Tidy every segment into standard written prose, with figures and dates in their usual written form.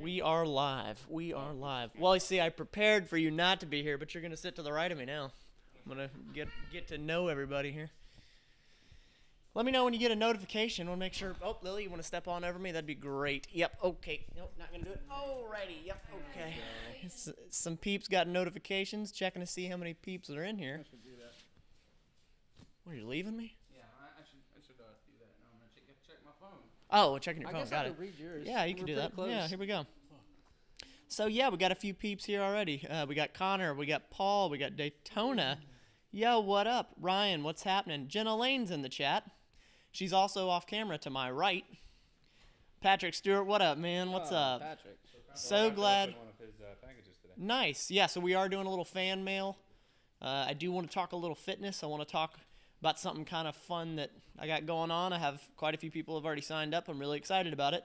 We are live. We are live. Well, you see, I prepared for you not to be here, but you're going to sit to the right of me now. I'm going to get to know everybody here. Let me know when you get a notification. We'll make sure. Oh, Lily, you want to step on over me? That'd be great. Yep, okay. Nope, not going to do it. Alrighty, yep, okay. Some peeps got notifications, checking to see how many peeps are in here. I should do that. What, are you leaving me? Yeah, I should do that. No, I'm going to check my phone. Oh, checking your phone. I guess Got I it. could read yours. Yeah, you can do that. Close. Yeah, here we go. So, yeah, we got a few peeps here already. We got Connor, we got Paul, we got Daytona. Yo, what up? Ryan, what's happening? Jenna Lane's in the chat. She's also off camera to my right. Patrick Stewart, what up, man? What's up? Patrick. So glad. One of his packages today. Nice. Yeah, so we are doing a little fan mail. I do want to talk a little fitness. I want to talk about something kind of fun that I got going on. I have quite a few people have already signed up. I'm really excited about it.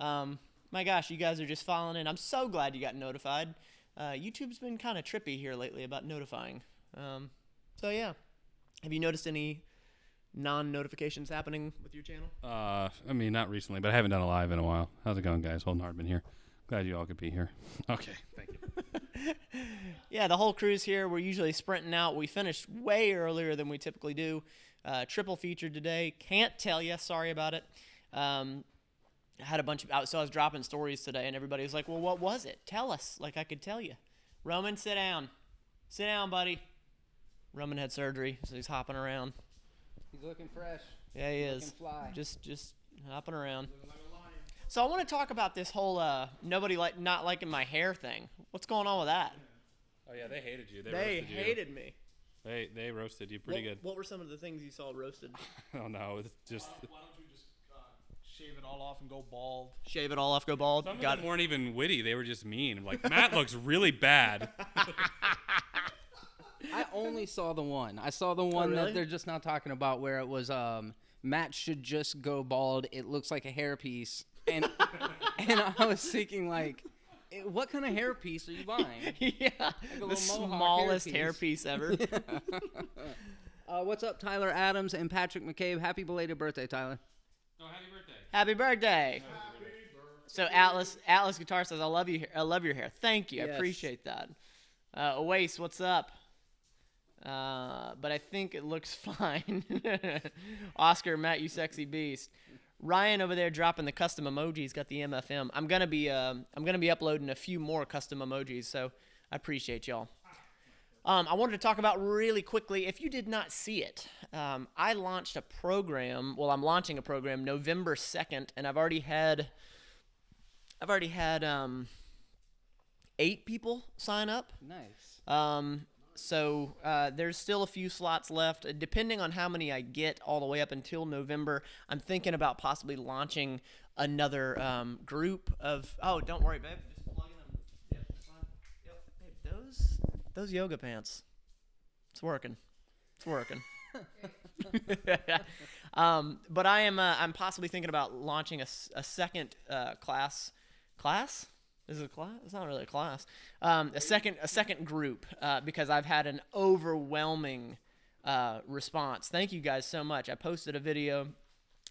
My gosh, you guys are just following in. I'm so glad you got notified. YouTube's been kind of trippy here lately about notifying. So, yeah. Have you noticed any non-notifications happening with your channel? I mean, not recently, but I haven't done a live in a while. How's it going, guys? Holden Hardman here. Glad you all could be here. Okay, thank you. Yeah, the whole crew's here. We're usually sprinting out. We finished way earlier than we typically do. Triple feature today. Can't tell you. Sorry about it. I had a bunch of... So I was dropping stories today, and everybody was like, well, what was it? Tell us. Like, I could tell you. Roman, sit down. Sit down, buddy. Roman had surgery, so he's hopping around. He's looking fresh. Yeah, he is. Looking fly. Just hopping around. So I want to talk about this whole nobody not liking my hair thing. What's going on with that? Oh, yeah, they hated you. They roasted hated me. They roasted you pretty good. What were some of the things you saw roasted? Oh, no, it's just... Why don't you just shave it all off and go bald? Shave it all off, go bald. Some of them weren't even witty. They were just mean. Like, Matt looks really bad. I only saw the one. I saw the one really? that they're just not talking about where it was Matt should just go bald. It looks like a hairpiece. And and I was thinking, like, what kind of hairpiece are you buying? Yeah, Like the smallest hairpiece ever. What's up, Tyler Adams and Patrick McCabe? Happy belated birthday, Tyler. Oh, happy birthday. Happy birthday. So Atlas Guitar says, I love your hair. Thank you. Yes. I appreciate that. Oase, what's up? But I think it looks fine. Oscar, Matt, you sexy beast. Ryan over there dropping the custom emojis, got the MFM. I'm gonna be uploading a few more custom emojis, so I appreciate y'all. I wanted to talk about really quickly, if you did not see it, I launched a program. Well, I'm launching a program November 2nd, and I've already had 8 people sign up. Nice. So there's still a few slots left. Depending on how many I get all the way up until November, I'm thinking about possibly launching another group of... Oh, don't worry, babe. Just plug in them. Yep, that's fine. Yep. Babe, those yoga pants. It's working. It's working. But I'm possibly thinking about launching a second class. Class? Is it a class? It's not really a class. A second group because I've had an overwhelming response. Thank you guys so much. I posted a video.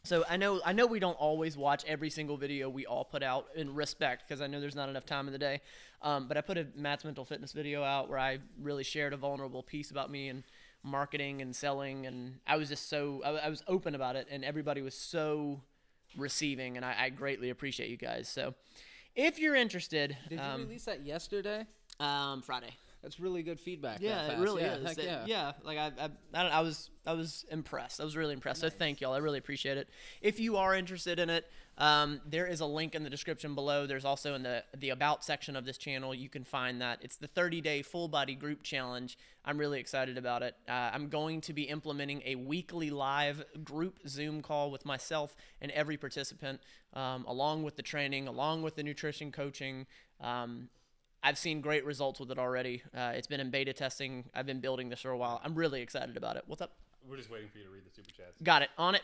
So I know we don't always watch every single video we all put out in respect because I know there's not enough time in the day. But I put a Matt's Mental Fitness video out where I really shared a vulnerable piece about me and marketing and selling, and I was just I was open about it, and everybody was so receiving, and I greatly appreciate you guys. So. If you're interested, Did you release that yesterday? Friday. That's really good feedback. Yeah, that fast. it really yeah, is. Heck yeah. Yeah, like I was impressed. I was really impressed. Nice. So thank y'all. I really appreciate it. If you are interested in it, there is a link in the description below. There's also in the about section of this channel. You can find that. It's the 30-day full body group challenge. I'm really excited about it. I'm going to be implementing a weekly live group Zoom call with myself and every participant, along with the training, along with the nutrition coaching. I've seen great results with it already. It's been in beta testing. I've been building this for a while. I'm really excited about it. What's up? We're just waiting for you to read the super chats. Got it. On it.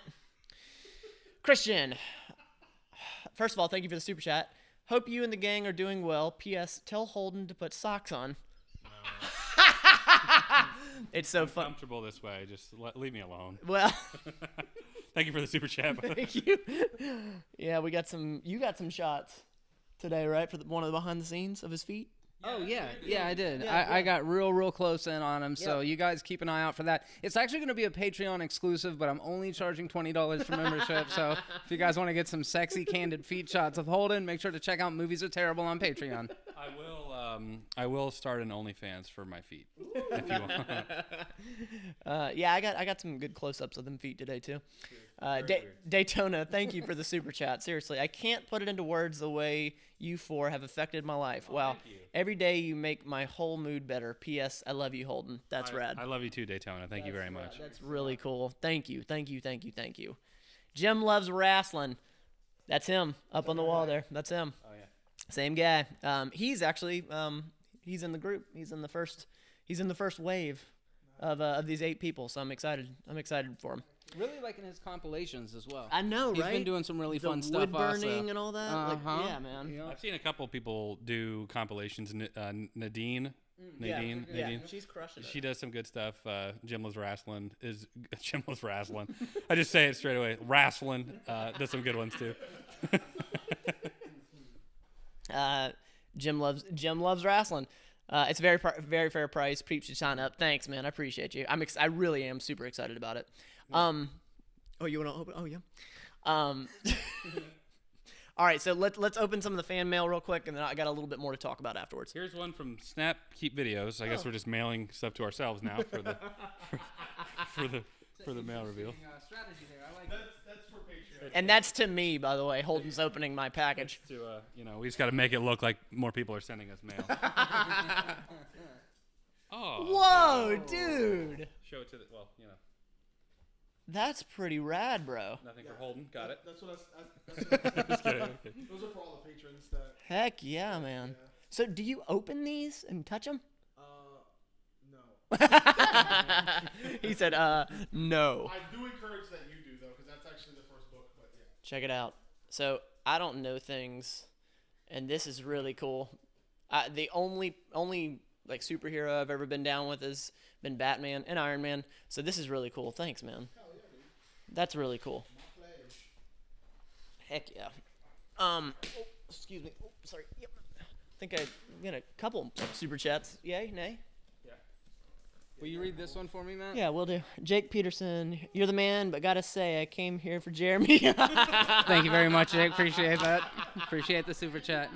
Christian, first of all, thank you for the super chat. Hope you and the gang are doing well. P.S. Tell Holden to put socks on. It's so fun. Comfortable this way. Just leave me alone. Well, thank you for the super chat. thank you. Yeah, you got some shots. today, right? For one of the behind the scenes of his feet. Oh yeah, I did. Yeah, I got real close in on him, so Yep. you guys keep an eye out for that. It's actually going to be a Patreon exclusive, but I'm only charging $20 for membership. So if you guys want to get some sexy candid feet shots of Holden, make sure to check out Movies Are Terrible on Patreon. I will start an OnlyFans for my feet. If you want. Yeah, I got some good close-ups of them feet today too. Daytona, thank you for the super chat. Seriously, I can't put it into words the way you four have affected my life. Wow, every day you make my whole mood better. P.S. I love you, Holden. That's rad. I love you too, Daytona. Thank you very much. That's really cool. Thank you. Jim loves wrestling. That's him up on the wall there. That's him. Oh yeah. Same guy. He's actually he's in the group. He's in the first wave of these 8 people. So I'm excited. I'm excited for him. Really liking his compilations as well. I know, He's right? been doing some really fun the stuff. wood burning also. and all that. Uh-huh. Yeah, man. Yeah. I've seen a couple people do compilations. Nadine. Yeah, she's crushing it. She does some good stuff. Jim Loves Wrestling is Jim Loves Wrestling. I just say it straight away. Wrestling does some good ones too. Jim loves wrestling. It's very fair price. Peeps should sign up. Thanks, man. I appreciate you. I really am super excited about it. Oh, you want to open? Oh, yeah. All right, so let's open some of the fan mail real quick, and then I got a little bit more to talk about afterwards. Here's one from Snap Keep Videos. I guess we're just mailing stuff to ourselves now for the for the mail reveal. Strategy there. I like That's for Patreon. And that's to me, by the way. Holden's opening my package. To we just got to make it look like more people are sending us mail. Oh. Whoa, dude. Show it to That's pretty rad, bro. nothing for Holden. Got it. That's what I. Just kidding. Okay. Those are for all the patrons that. Heck yeah, man. Yeah. So do you open these and touch them? No. He said, no. I do encourage that you do though, because that's actually the first book. But yeah. Check it out. So I don't know things, and this is really cool. The only like superhero I've ever been down with has been Batman and Iron Man. So this is really cool. Thanks, man. Hell yeah, dude. That's really cool. My pledge. Heck yeah. Excuse me. Oh, sorry. Yep. I think I got a couple super chats. Yay, nay? Will you read this one for me, Matt? Yeah, we'll do. Jake Peterson, you're the man, but gotta say, I came here for Jeremy. Thank you very much, Jake. Appreciate that. Appreciate the super chat.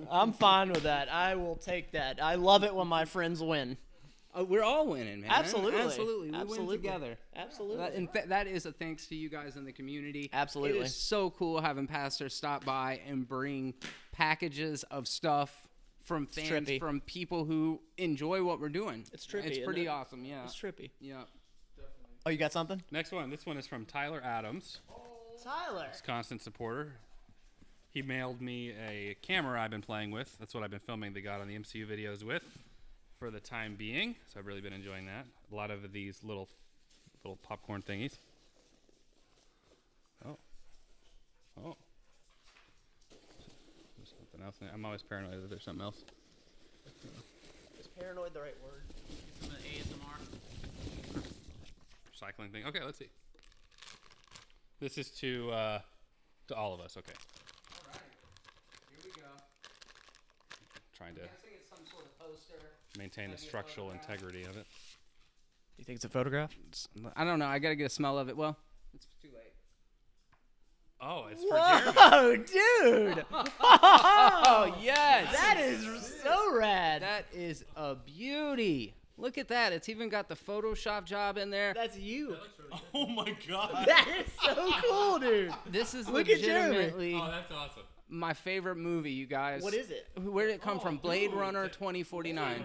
I'm fine with that. I will take that. I love it when my friends win. We're all winning, man. Absolutely. Absolutely. We Absolutely. win together. Absolutely. That is a thanks to you guys in the community. Absolutely. It is so cool having pastors stop by and bring packages of stuff from fans, trippy. from people who enjoy what we're doing. It's trippy, It's isn't pretty it? awesome, yeah. It's trippy. Yeah. Oh, you got something? Next one. This one is from Tyler Adams, Tyler. constant supporter. He mailed me a camera I've been playing with. That's what I've been filming the God on the MCU videos with for the time being. So I've really been enjoying that. A lot of these little popcorn thingies. Oh. There's something else in there. I'm always paranoid that there's something else. Is paranoid the right word? Some ASMR. Recycling thing. Okay, let's see. This is to all of us. Okay. All right. Here we go. Trying to I'm guessing it's some sort of poster. maintain the structural integrity of it. You think it's a photograph? I don't know. I got to get a smell of it. Well, it's too late. Oh, it's for Jeremy. Whoa, dude! Oh, yes. That is so rad. That is a beauty. Look at that. It's even got the Photoshop job in there. That's you. Oh my god. That is so cool, dude. This is Look at Jeremy. legitimately that's awesome. my favorite movie, you guys. What is it? Where did it come from? Blade Runner 2049.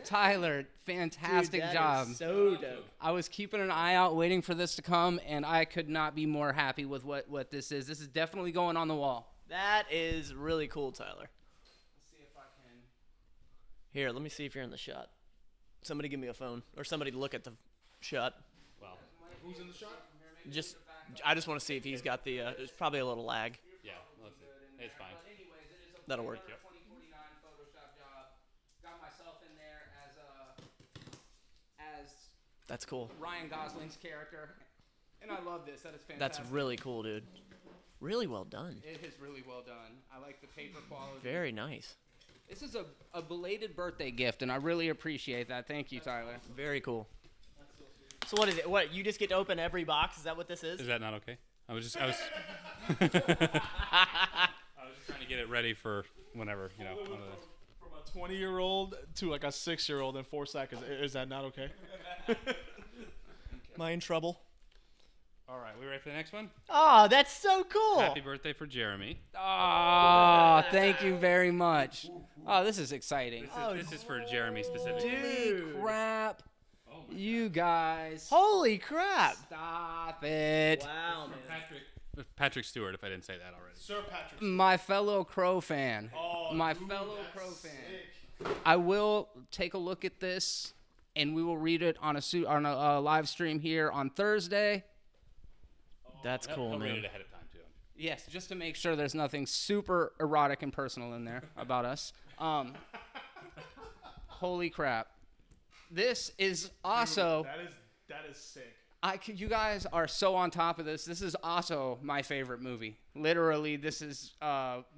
Tyler, fantastic Dude, that job. is so dope. I was keeping an eye out waiting for this to come, and I could not be more happy with what this is. This is definitely going on the wall. That is really cool, Tyler. Let's see if I can. Here, let me see if you're in the shot. Somebody give me a phone, or somebody look at the shot. Well, Who's in the shot? I just want to see if he's got the. There's probably a little lag. yeah, let's see. It's fine. But anyways, it is a That'll work. Blade Runner 2049 Photoshop job. Got myself in there as That's cool. Ryan Gosling's character, and I love this. That is fantastic. That's really cool, dude. Really well done. It is really well done. I like the paper quality. Very nice. This is a belated birthday gift, and I really appreciate that. Thank you, Tyler. Very cool. So what is it? What, you just get to open every box? Is that what this is? Is that not okay? I was I was just trying to get it ready for whenever, you know. One of the, From a 20-year-old to like a 6-year-old in 4 seconds. Is that not okay? Am I in trouble? all right, we ready for the next one? Oh, that's so cool. Happy birthday for Jeremy. Oh, thank you very much. Oh, this is exciting. This is for Jeremy specifically. Dude. Holy crap. Oh my You guys. Holy crap. Stop it. Wow, man. Patrick Stewart, if I didn't say that already. Sir Patrick. My fellow Crow fan. Oh, My dude, fellow that's Crow fan. sick. I will take a look at this, and we will read it on a live stream here on Thursday. That's cool, I'll read man. it ahead of time too. Yes, just to make sure there's nothing super erotic and personal in there about us. Holy crap. This is also... That is sick. You guys are so on top of this. This is also my favorite movie. Literally, this is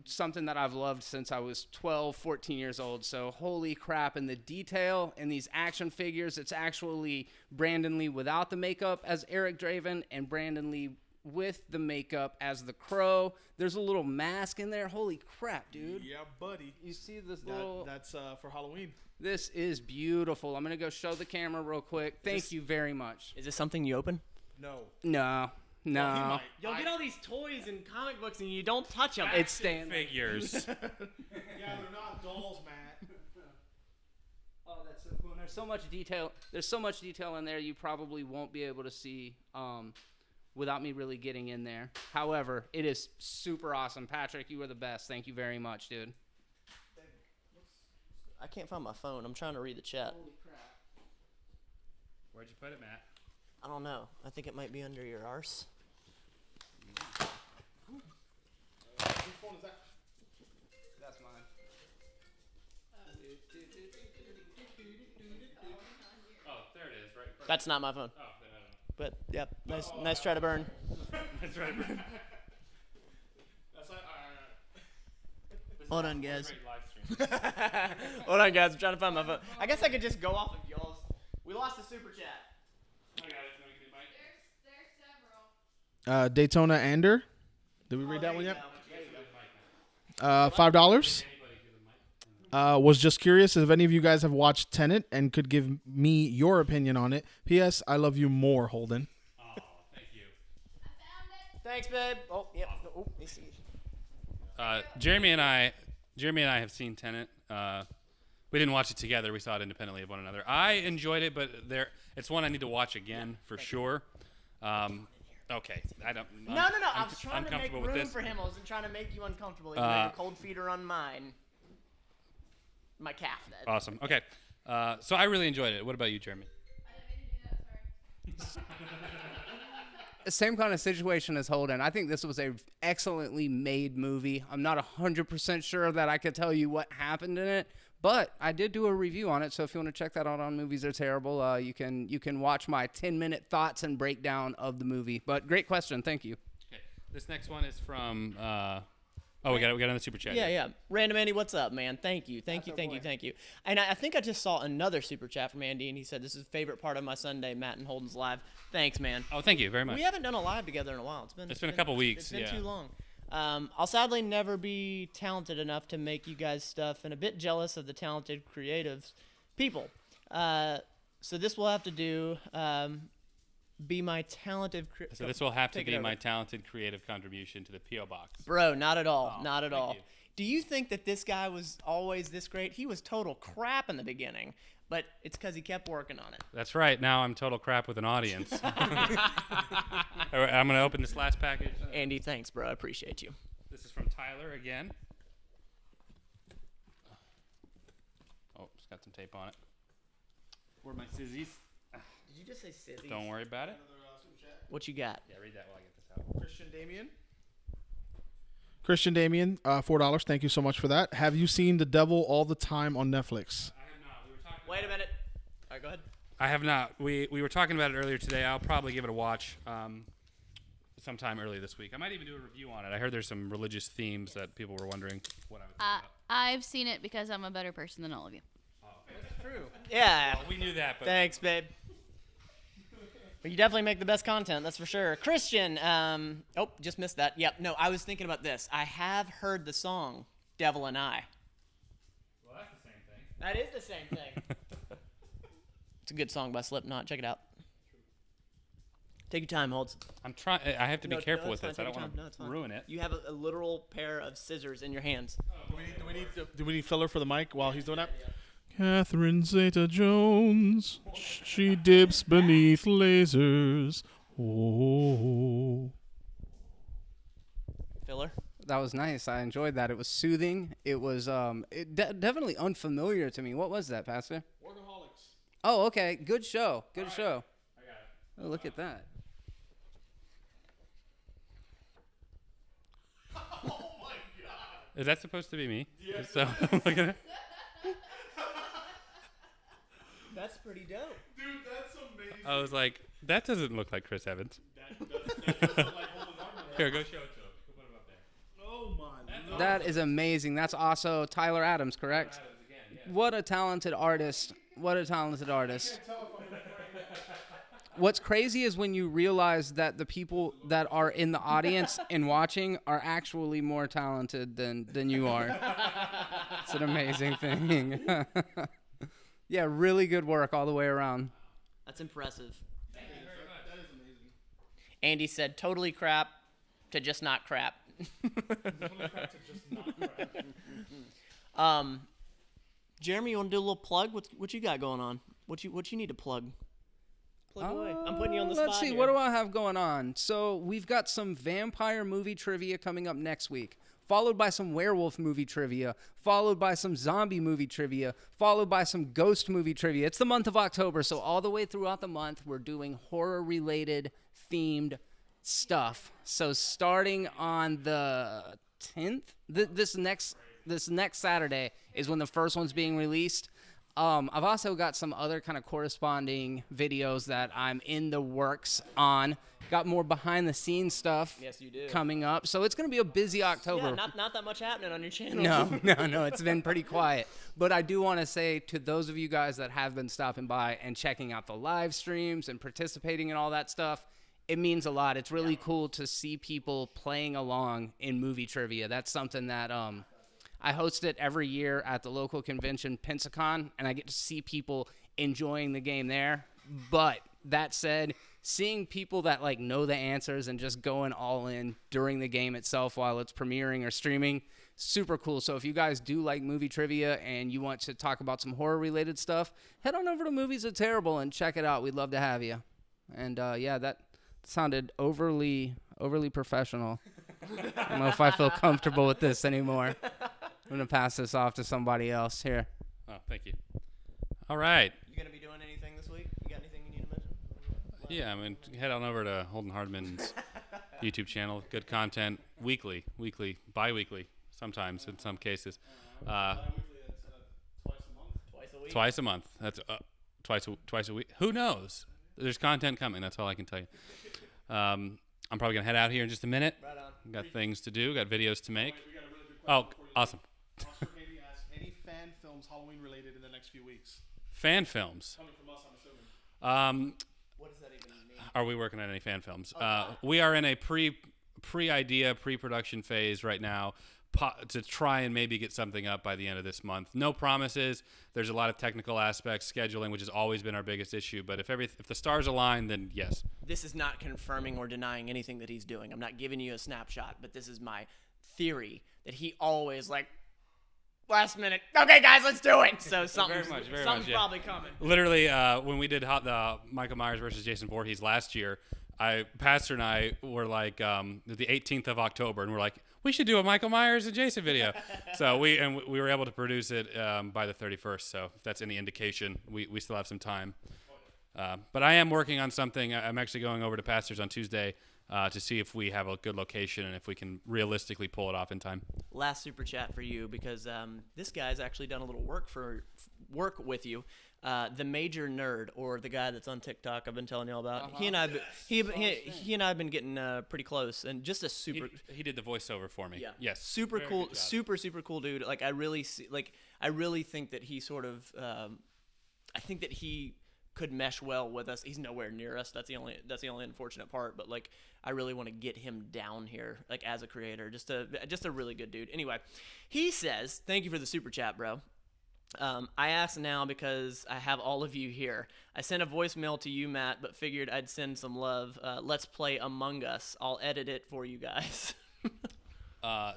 something that I've loved since I was 12, 14 years old. So holy crap. And the detail in these action figures, it's actually Brandon Lee without the makeup as Eric Draven and Brandon Lee with the makeup as the Crow. There's a little mask in there. Holy crap, dude. Yeah, buddy. You see this little... That's for Halloween. This is beautiful. I'm going to go show the camera real quick. Thank you very much. Is this something you open? No. No. Well, he might. Y'all get all these toys and comic books and you don't touch them. It's staying. Figures. Yeah, they're not dolls, Matt. Oh, that's so cool. And there's so much detail. There's so much detail in there you probably won't be able to see without me really getting in there. However, it is super awesome. Patrick, you are the best. Thank you very much, dude. I can't find my phone. I'm trying to read the chat. Holy crap. Where'd you put it, Matt? I don't know. I think it might be under your arse. Which phone is that? That's mine. Oh, there it is, right. That's not my phone. Oh, then I don't know. But, yep. Nice try to burn. That's right. That's not. Hold on, guys. Great live stream. Hold on, guys. I'm trying to find my phone. I guess I could just go off of y'all's. We lost the super chat. I got it. No, you can do mine. Daytona Ander. Did we read that one yet? $5. Anybody give the mic. Was just curious if any of you guys have watched Tenet and could give me your opinion on it. P.S. I love you more, Holden. Oh, thank you. Thanks, babe. Oh, yep. Oh, let me see. Jeremy and I have seen Tenet. We didn't watch it together. We saw it independently of one another. I enjoyed it, but it's one I need to watch again for sure. Okay, I don't. No. I was trying to make room for him. I wasn't trying to make you uncomfortable. Even though your cold feet are on mine. My calf, that. Awesome. Okay, so I really enjoyed it. What about you, Jeremy? Same kind of situation as Holden. I think this was a excellently made movie. I'm not 100% sure that I could tell you what happened in it, but I did do a review on it. So if you want to check that out on Movies Are Terrible, you can watch my 10-minute thoughts and breakdown of the movie. But great question. Thank you. Okay, this next one is from. We got on the super chat. Yeah. Random Andy, what's up, man? Thank you. And I think I just saw another super chat from Andy, and he said, this is the favorite part of my Sunday, Matt and Holden's live. Thanks, man. Oh, thank you very much. We haven't done a live together in a while. It's been a couple weeks, It's been yeah. too long. I'll sadly never be talented enough to make you guys stuff, and a bit jealous of the talented creatives people. So this will have to do. Be my talented. So this will have to Take it be over. my talented creative contribution to the P.O. box. Bro, not at all. Oh, not at thank all. you. Do you think that this guy was always this great? He was total crap in the beginning, but it's because he kept working on it. That's right. Now I'm total crap with an audience. All right, I'm going to open this last package. Andy, thanks, bro. I appreciate you. This is from Tyler again. Oh, it's got some tape on it. Where are my scissors? Did you just say Sizzy? Don't worry about it. What you got? Yeah, read that while I get this out. Christian Damien, $4. Thank you so much for that. Have you seen The Devil All the Time on Netflix? I have not. We were talking. Wait a minute. All right, go ahead. I have not. We were talking about it earlier today. I'll probably give it a watch. sometime early this week. I might even do a review on it. I heard there's some religious themes that people were wondering what I would think about. I've seen it because I'm a better person than all of you. True. Yeah. Well, we knew that, but Thanks, babe. But you definitely make the best content, that's for sure. Christian, just missed that. Yep, no, I was thinking about this. I have heard the song Devil and I. well, that's the same thing. That is the same thing. It's a good song by Slipknot. Check it out. Take your time, Holds. I'm trying. I have to be No, careful no, with it's this. fine. I don't Take your want time. No, it's to fine. ruin it. You have a literal pair of scissors in your hands. Do we need filler for the mic while he's doing that? Catherine Zeta-Jones, she dips beneath lasers. Oh. Filler? That was nice. I enjoyed that. It was soothing. It was definitely unfamiliar to me. What was that, Pastor? Workaholics. Oh, okay. Good show. Good show. I got it. Oh, look at that. Is that supposed to be me? Yeah. So look at it. That's pretty dope. Dude, that's amazing. I was like, that doesn't look like Chris Evans. That does look like Holden Hartman. Here, go show it to him. Go put him up there. Oh my God. That is amazing. That's also Tyler Adams, correct? Adams again, yeah. What a talented artist. What a talented artist. What's crazy is when you realize that the people that are in the audience and watching are actually more talented than you are. It's an amazing thing. Yeah, really good work all the way around. That's impressive. Thank you very much. That is amazing. Andy said, totally crap to just not crap. Jeremy, you want to do a little plug? What you got going on? What you need to plug? Plug away. I'm putting you on the spot. Let's see, here. what do I have going on? So we've got some vampire movie trivia coming up next week, followed by some werewolf movie trivia, followed by some zombie movie trivia, followed by some ghost movie trivia. It's the month of October, so all the way throughout the month, we're doing horror-related themed stuff. So starting on the 10th, this next Saturday is when the first one's being released. I've also got some other kind of corresponding videos that I'm in the works on. Got more behind-the-scenes stuff Yes, you do. coming up. So it's going to be a busy October. Yeah, not that much happening on your channel. No, it's been pretty quiet. But I do want to say to those of you guys that have been stopping by and checking out the live streams and participating in all that stuff, it means a lot. It's really cool to see people playing along in movie trivia. That's something that I host it every year at the local convention, Pensacon, and I get to see people enjoying the game there. But that said, seeing people that like know the answers and just going all in during the game itself while it's premiering or streaming, super cool. So if you guys do like movie trivia and you want to talk about some horror-related stuff, head on over to Movies Are Terrible and check it out. We'd love to have you. And yeah, that sounded overly professional. I don't know if I feel comfortable with this anymore. I'm going to pass this off to somebody else here. Oh, thank you. All right. You gonna be doing anything this week? You got anything you need to mention? Yeah, I mean, head on over to Holden Hardman's YouTube channel. Good content, weekly, bi-weekly, sometimes in some cases. Twice a month. That's twice a week. Who knows? There's content coming. That's all I can tell you. I'm probably gonna head out here in just a minute. Right on. Got things to do. Got videos to make. Oh, awesome. Oscar Katie asked, any fan films Halloween related in the next few weeks? Fan films. Coming from us, I'm assuming. What does that even mean? Are we working on any fan films? We are in a pre-idea, pre-production phase right now to try and maybe get something up by the end of this month. No promises. There's a lot of technical aspects, scheduling, which has always been our biggest issue. But if the stars align, then yes. This is not confirming or denying anything that he's doing. I'm not giving you a snapshot, but this is my theory that he always like last minute. Okay, guys, let's do it. So something's yeah. probably coming. Literally, when we did the Michael Myers versus Jason Voorhees last year, Pastor and I were like the 18th of October, and we're like, we should do a Michael Myers and Jason video. So we were able to produce it by the 31st. So if that's any indication, we still have some time. But I am working on something. I'm actually going over to Pastor's on Tuesday to see if we have a good location and if we can realistically pull it off in time. Last super chat for you because this guy's actually done a little work with you. the major nerd, or the guy that's on TikTok I've been telling y'all about. He and I, he and I have been getting pretty close, and just a super. He did the voiceover for me. Yeah. Yes. Super Very cool, good job. super cool dude. Like I really think that he sort of, I think that he could mesh well with us. He's nowhere near us. That's the only unfortunate part. But like, I really want to get him down here, like as a creator. Just a really good dude. Anyway, he says, "Thank you for the super chat, bro. I ask now because I have all of you here. I sent a voicemail to you, Matt, but figured I'd send some love. Let's play Among Us. I'll edit it for you guys."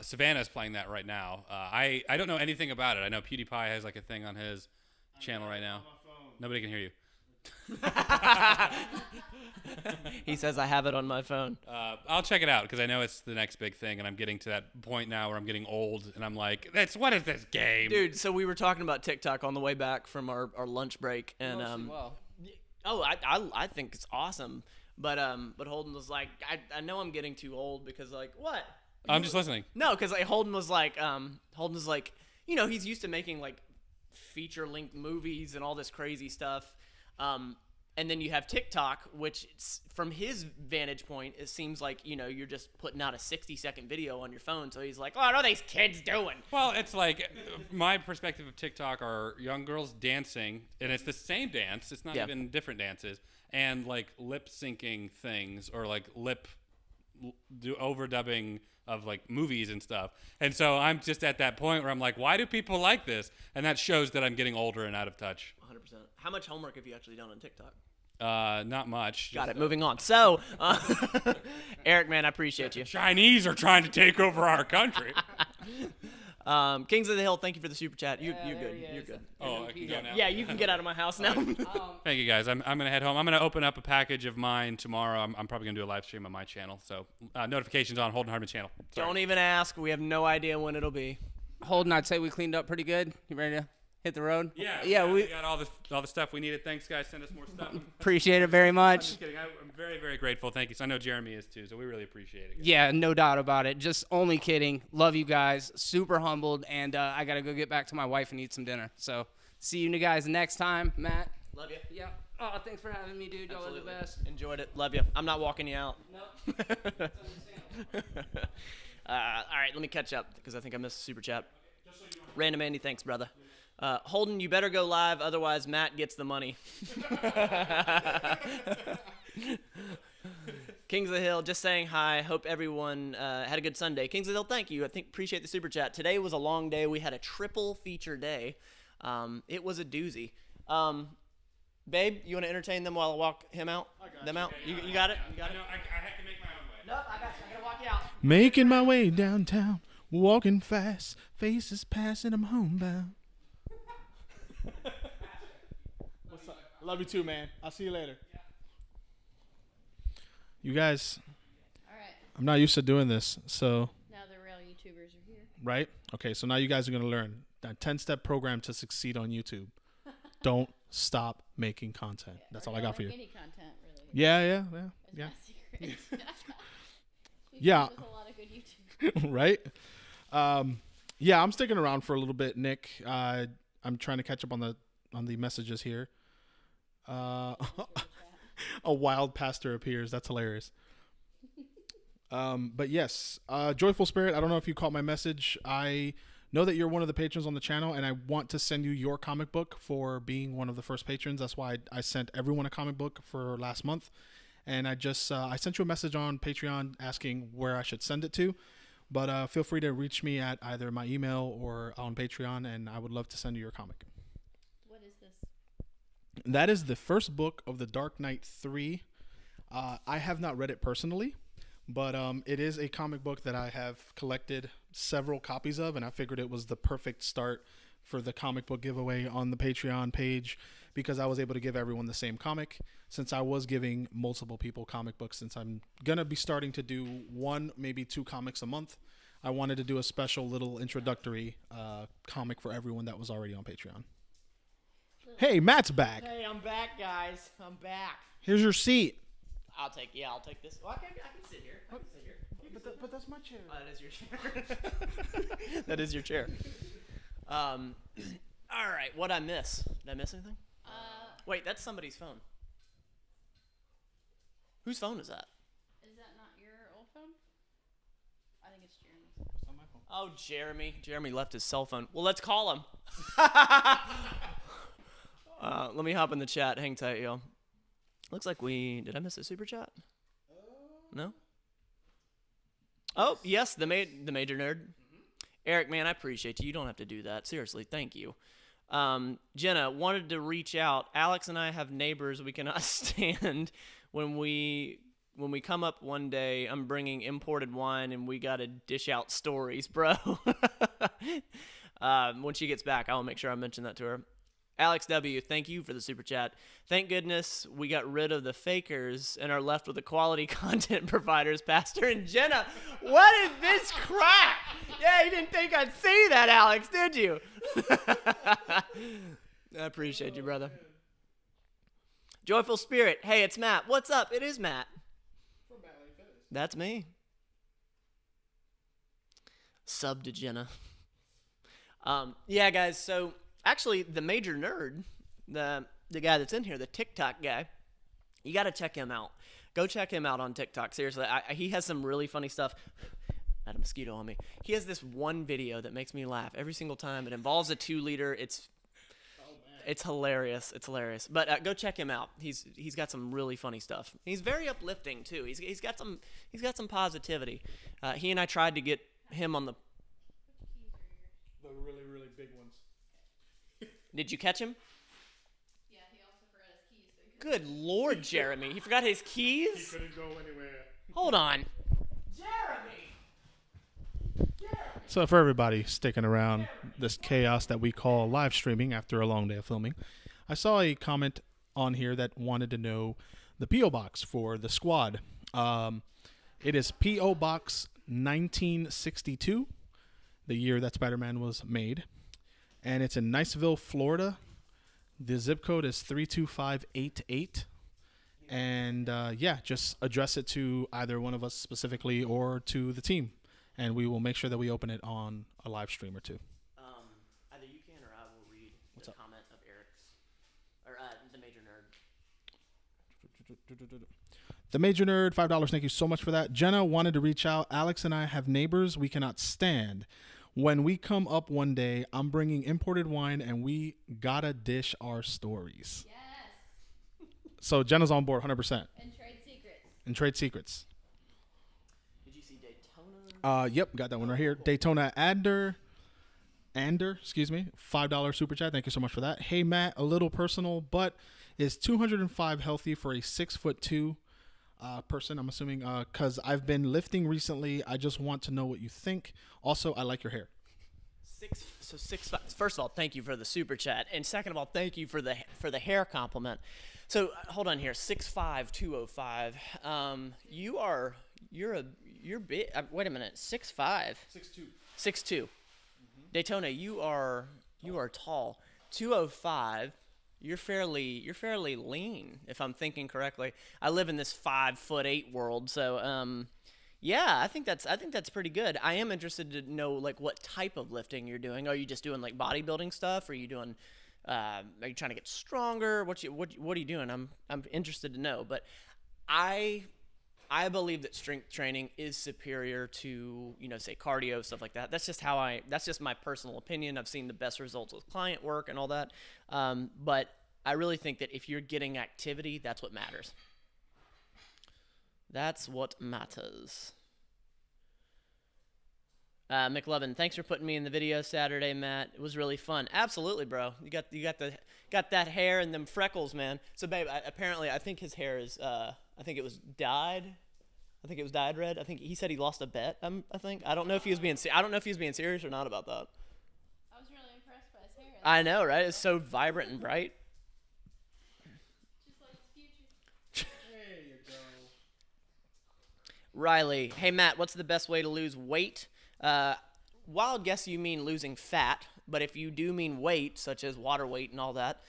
Savannah's playing that right now. I don't know anything about it. I know PewDiePie has like a thing on his channel right now. Nobody can hear you. He says, "I have it on my phone." I'll check it out because I know it's the next big thing, and I'm getting to that point now where I'm getting old, and I'm like, what is this game? Dude, so we were talking about TikTok on the way back from our lunch break, and I think it's awesome, but Holden was like, I know I'm getting too old because like what? I'm just listening. No, because like Holden was like, you know, he's used to making like feature-length movies and all this crazy stuff. And then you have TikTok, which from his vantage point, it seems like, you know, you're just putting out a 60-second video on your phone. So he's like, "Oh, what are these kids doing?" Well, it's like my perspective of TikTok are young girls dancing, and it's the same dance. It's not even different dances, and like lip syncing things or like overdubbing of like movies and stuff. And so I'm just at that point where I'm like, why do people like this? And that shows that I'm getting older and out of touch. 100%. How much homework have you actually done on TikTok? Not much. Got it. Moving on. So, Eric, man, I appreciate you. Chinese are trying to take over our country. Kings of the Hill, thank you for the super chat. You're good. You're good. Oh, I can go now. Yeah, you can get out of my house now. Thank you, guys. I'm going to head home. I'm going to open up a package of mine tomorrow. I'm probably going to do a live stream on my channel. So notifications on Holden Hardman channel. Sorry. Don't even ask. We have no idea when it'll be. Holden, I'd say we cleaned up pretty good. You ready to hit the road? Yeah, we got all the stuff we needed. Thanks, guys. Send us more stuff. Appreciate it very I'm much. just kidding. I'm very, very grateful. Thank you. So I know Jeremy is too, so we really appreciate it. Guys. Yeah, no doubt about it. Just only kidding. Love you guys. Super humbled, and I got to go get back to my wife and eat some dinner. So see you guys next time. Matt. Love you. Yeah. Oh, thanks for having me, dude. Y'all are the best. Enjoyed it. Love you. I'm not walking you out. Nope. All right, let me catch up because I think I missed a super chat. Random Andy, thanks, brother. Holden, you better go live, otherwise Matt gets the money. Kings of the Hill, just saying hi. Hope everyone had a good Sunday. Kings of the Hill, thank you. Appreciate the super chat. Today was a long day. We had a triple feature day. It was a doozy. Babe, you want to entertain them while I walk him out? Them out? You got it? You got it? I have to make my own way. Nope, I got you. I gotta walk you out. Making my way downtown, walking fast, faces passing, I'm homebound. What's up? I love you too, man. I'll see you later. You guys, All right. I'm not used to doing this, so, Now the real YouTubers are here. right? Okay, so now you guys are going to learn that 10-step program to succeed on YouTube. Don't stop making content. That's all I got for you. Any content, really. Yeah. That's my secret. Yeah. There's a lot of good YouTubers. Right? Yeah, I'm sticking around for a little bit, Nick. I'm trying to catch up on the messages here. A wild pastor appears. That's hilarious. But yes, Joyful Spirit, I don't know if you caught my message. I know that you're one of the patrons on the channel, and I want to send you your comic book for being one of the first patrons. That's why I sent everyone a comic book for last month. And I just I sent you a message on Patreon asking where I should send it to. But feel free to reach me at either my email or on Patreon, and I would love to send you your comic. What is this? That is the first book of The Dark Knight 3. I have not read it personally, but it is a comic book that I have collected several copies of, and I figured it was the perfect start for the comic book giveaway on the Patreon page because I was able to give everyone the same comic since I was giving multiple people comic books. Since I'm going to be starting to do 1, maybe 2 comics a month, I wanted to do a special little introductory comic for everyone that was already on Patreon. Hey, Matt's back. Hey, I'm back, guys. I'm back. Here's your seat. I'll take this. Well, I can sit here. I can sit here. But that's my chair. That is your chair. That is your chair. All right, what'd I miss? Did I miss anything? Wait, that's somebody's phone. Whose phone is that? Is that not your old phone? I think it's Jeremy's. It's on my phone. Oh, Jeremy. Jeremy left his cell phone. Well, let's call him. Let me hop in the chat. Hang tight, y'all. Looks like did I miss a super chat? No? Oh, yes, the major nerd. Eric, man, I appreciate you. You don't have to do that. Seriously, thank you. Jenna wanted to reach out. Alex and I have neighbors we cannot stand. When we come up one day, I'm bringing imported wine, and we got to dish out stories, bro. When she gets back, I'll make sure I mention that to her. Alex W., thank you for the super chat. Thank goodness we got rid of the fakers and are left with the quality content providers, Pastor and Jenna. What is this crap? Yeah, you didn't think I'd say that, Alex, did you? I appreciate you, brother. Joyful Spirit. Hey, it's Matt. What's up? It is Matt. That's me. Sub to Jenna. Yeah, guys, so actually the major nerd, the guy that's in here, the TikTok guy, you got to check him out. Go check him out on TikTok. Seriously, he has some really funny stuff. I had a mosquito on me. He has this one video that makes me laugh every single time. It involves a 2-liter. It's hilarious. It's hilarious. But go check him out. He's got some really funny stuff. He's very uplifting too. He's got some positivity. He and I tried to get him on the really, really big ones. Did you catch him? Yeah, he also forgot his keys. So he Good Lord, Jeremy. He forgot his keys? He couldn't go anywhere. Hold on. Jeremy! So for everybody sticking around this chaos that we call live streaming after a long day of filming, I saw a comment on here that wanted to know the P.O. Box for the squad. It is P.O. Box 1962, the year that Spider-Man was made. And it's in Niceville, Florida. The zip code is 32588. And yeah, just address it to either one of us specifically or to the team. And we will make sure that we open it on a live stream or two. Either you can or I will read the comment of Eric's, or the major nerd. The Major Nerd, $5. Thank you so much for that. Jenna wanted to reach out. Alex and I have neighbors we cannot stand. When we come up one day, I'm bringing imported wine, and we gotta dish our stories. Yes. So Jenna's on board 100%. And trade secrets. And trade secrets. Did you see Daytona? Yep, got that one right here. Daytona Ander, excuse me, $5 super chat. Thank you so much for that. Hey Matt, a little personal, but is 205 healthy for a 6'2" person? I'm assuming because I've been lifting recently. I just want to know what you think. Also, I like your hair. 6'5". First of all, thank you for the super chat, and second of all, thank you for the hair compliment. So hold on here, 6'5", 205. You're big. Wait a minute, 6'5". 6'2". 6'2". Daytona, you are tall. 205. You're fairly lean, if I'm thinking correctly. I live in this 5'8" world, so yeah, I think that's pretty good. I am interested to know like what type of lifting you're doing. Are you just doing like bodybuilding stuff? Are you doing? Are you trying to get stronger? What are you doing? I'm interested to know. But I believe that strength training is superior to, say cardio, stuff like that. That's just my personal opinion. I've seen the best results with client work and all that. But I really think that if you're getting activity, that's what matters. That's what matters. McLovin, thanks for putting me in the video Saturday, Matt. It was really fun. Absolutely, bro. You got that hair and them freckles, man. So, babe, apparently, I think his hair is. I think it was dyed. I think it was dyed red. I think he said he lost a bet. I don't know if he was being. I don't know if he was being serious or not about that. I was really impressed by his hair. I know, right? It's so vibrant and bright. Just like the future. There you go. Riley, hey Matt, what's the best way to lose weight? Wild guess you mean losing fat, but if you do mean weight, such as water weight and all that,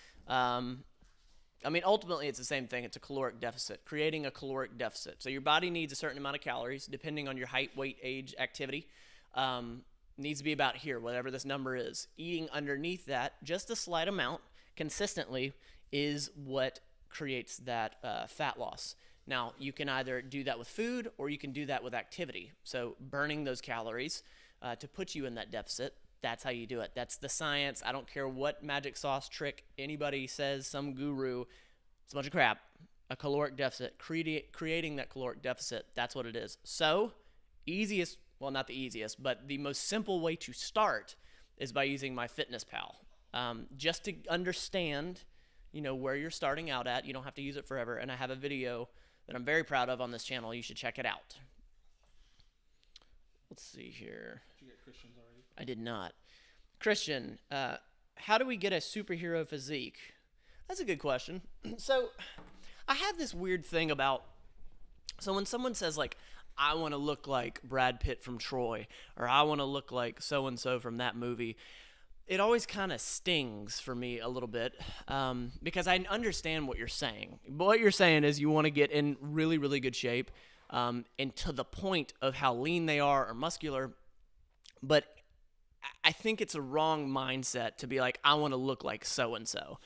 ultimately it's the same thing. It's a caloric deficit, creating a caloric deficit. So your body needs a certain amount of calories, depending on your height, weight, age, activity. Needs to be about here, whatever this number is. Eating underneath that, just a slight amount, consistently, is what creates that fat loss. Now, you can either do that with food or you can do that with activity. So burning those calories to put you in that deficit, that's how you do it. That's the science. I don't care what magic sauce trick anybody says, some guru, it's a bunch of crap. A caloric deficit, creating that caloric deficit, that's what it is. So, easiest, well, not the easiest, but the most simple way to start is by using MyFitnessPal. Just to understand, where you're starting out at. You don't have to use it forever. And I have a video that I'm very proud of on this channel. You should check it out. Let's see here. Did you get Christians already? I did not. Christian, how do we get a superhero physique? That's a good question. So I have this weird thing about, so when someone says like, I want to look like Brad Pitt from Troy, or I want to look like so-and-so from that movie, it always kind of stings for me a little bit, because I understand what you're saying. What you're saying is you want to get in really, really good shape, and to the point of how lean they are or muscular, but I think it's a wrong mindset to be like, I want to look like so-and-so.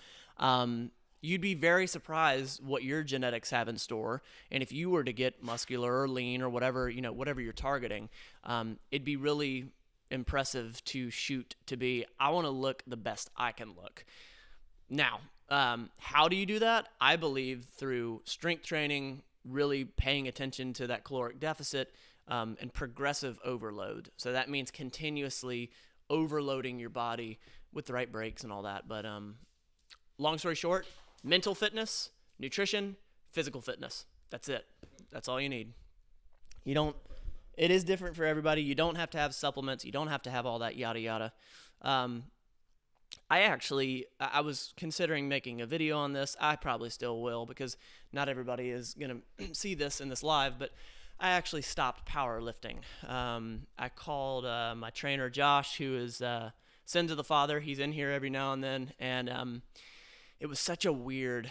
You'd be very surprised what your genetics have in store. And if you were to get muscular or lean or whatever, whatever you're targeting, it'd be really impressive to shoot to be, I want to look the best I can look. Now, how do you do that? I believe through strength training, really paying attention to that caloric deficit, and progressive overload. So that means continuously overloading your body with the right breaks and all that. But long story short, mental fitness, nutrition, physical fitness. That's it. That's all you need. It is different for everybody. You don't have to have supplements. You don't have to have all that yada yada. I was considering making a video on this. I probably still will, because not everybody is going to see this in this live, but I actually stopped powerlifting. I called my trainer, Josh, who is Sins of the Father. He's in here every now and then, and it was such a weird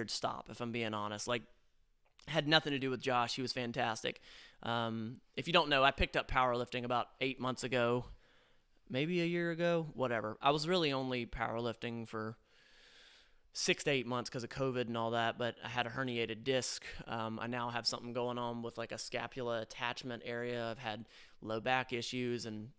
stop, if I'm being honest. Like, had nothing to do with Josh. He was fantastic. If you don't know, I picked up powerlifting about 8 months ago, maybe a year ago, whatever. I was really only powerlifting for 6 to 8 months because of COVID and all that, but I had a herniated disc. I now have something going on with like a scapula attachment area. I've had low back issues, and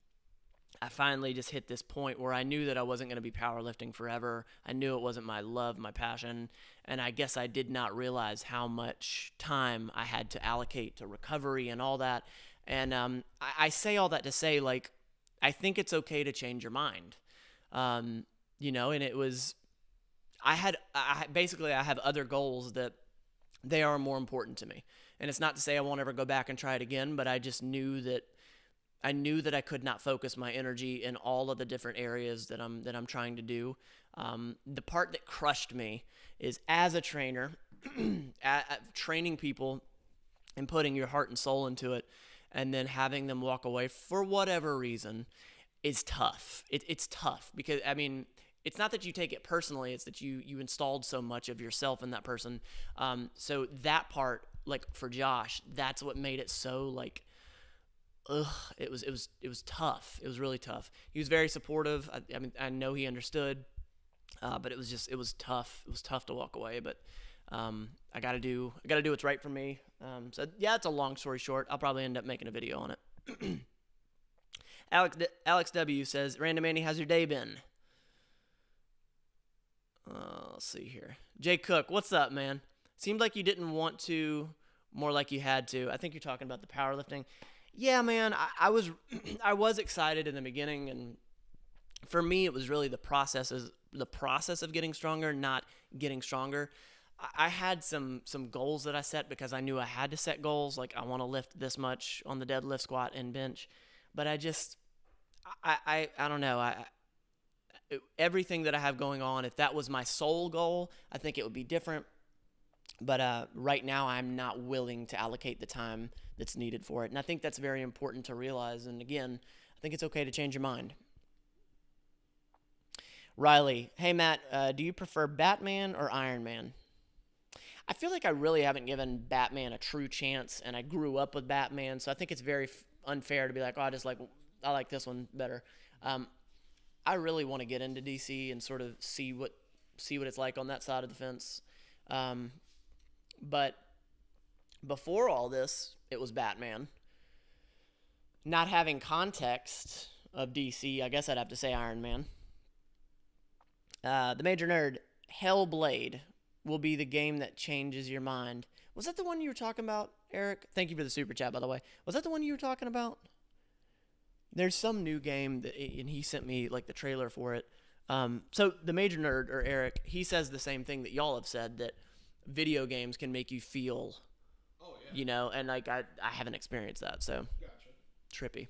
I finally just hit this point where I knew that I wasn't going to be powerlifting forever. I knew it wasn't my love, my passion, and I guess I did not realize how much time I had to allocate to recovery and all that. And I say all that to say, like, I think it's okay to change your mind. And it was, I have other goals that they are more important to me. And it's not to say I won't ever go back and try it again, but I just knew that I could not focus my energy in all of the different areas that I'm trying to do. The part that crushed me is, as a trainer, training people and putting your heart and soul into it, and then having them walk away for whatever reason is tough. It's tough because, I mean, it's not that you take it personally, it's that you installed so much of yourself in that person. So that part, like for Josh, that's what made it so like, it was tough. It was really tough. He was very supportive. I mean, I know he understood, but it was tough. It was tough to walk away, but I gotta do what's right for me. So yeah, it's a long story short. I'll probably end up making a video on it. Alex W says, Random Andy, how's your day been? Let's see here. Jay Cook, what's up, man? Seemed like you didn't want to, more like you had to. I think you're talking about the powerlifting. Yeah, man, I was excited in the beginning, and for me, it was really the process of getting stronger, not getting stronger. I had some goals that I set because I knew I had to set goals, like I want to lift this much on the deadlift, squat, and bench, but I don't know. Everything that I have going on, if that was my sole goal, I think it would be different. But right now, I'm not willing to allocate the time that's needed for it. And I think that's very important to realize. And again, I think it's okay to change your mind. Riley, hey, Matt, do you prefer Batman or Iron Man? I feel like I really haven't given Batman a true chance, and I grew up with Batman. So I think it's very unfair to be like, oh, I like this one better. I really want to get into DC and sort of see what it's like on that side of the fence. But before all this, it was Batman. Not having context of DC, I guess I'd have to say Iron Man. The Major Nerd, Hellblade will be the game that changes your mind. Was that the one you were talking about, Eric? Thank you for the super chat, by the way. Was that the one you were talking about? There's some new game, and he sent me like the trailer for it. So the Major Nerd, or Eric, he says the same thing that y'all have said, that video games can make you feel, you know, and like I haven't experienced that, so trippy.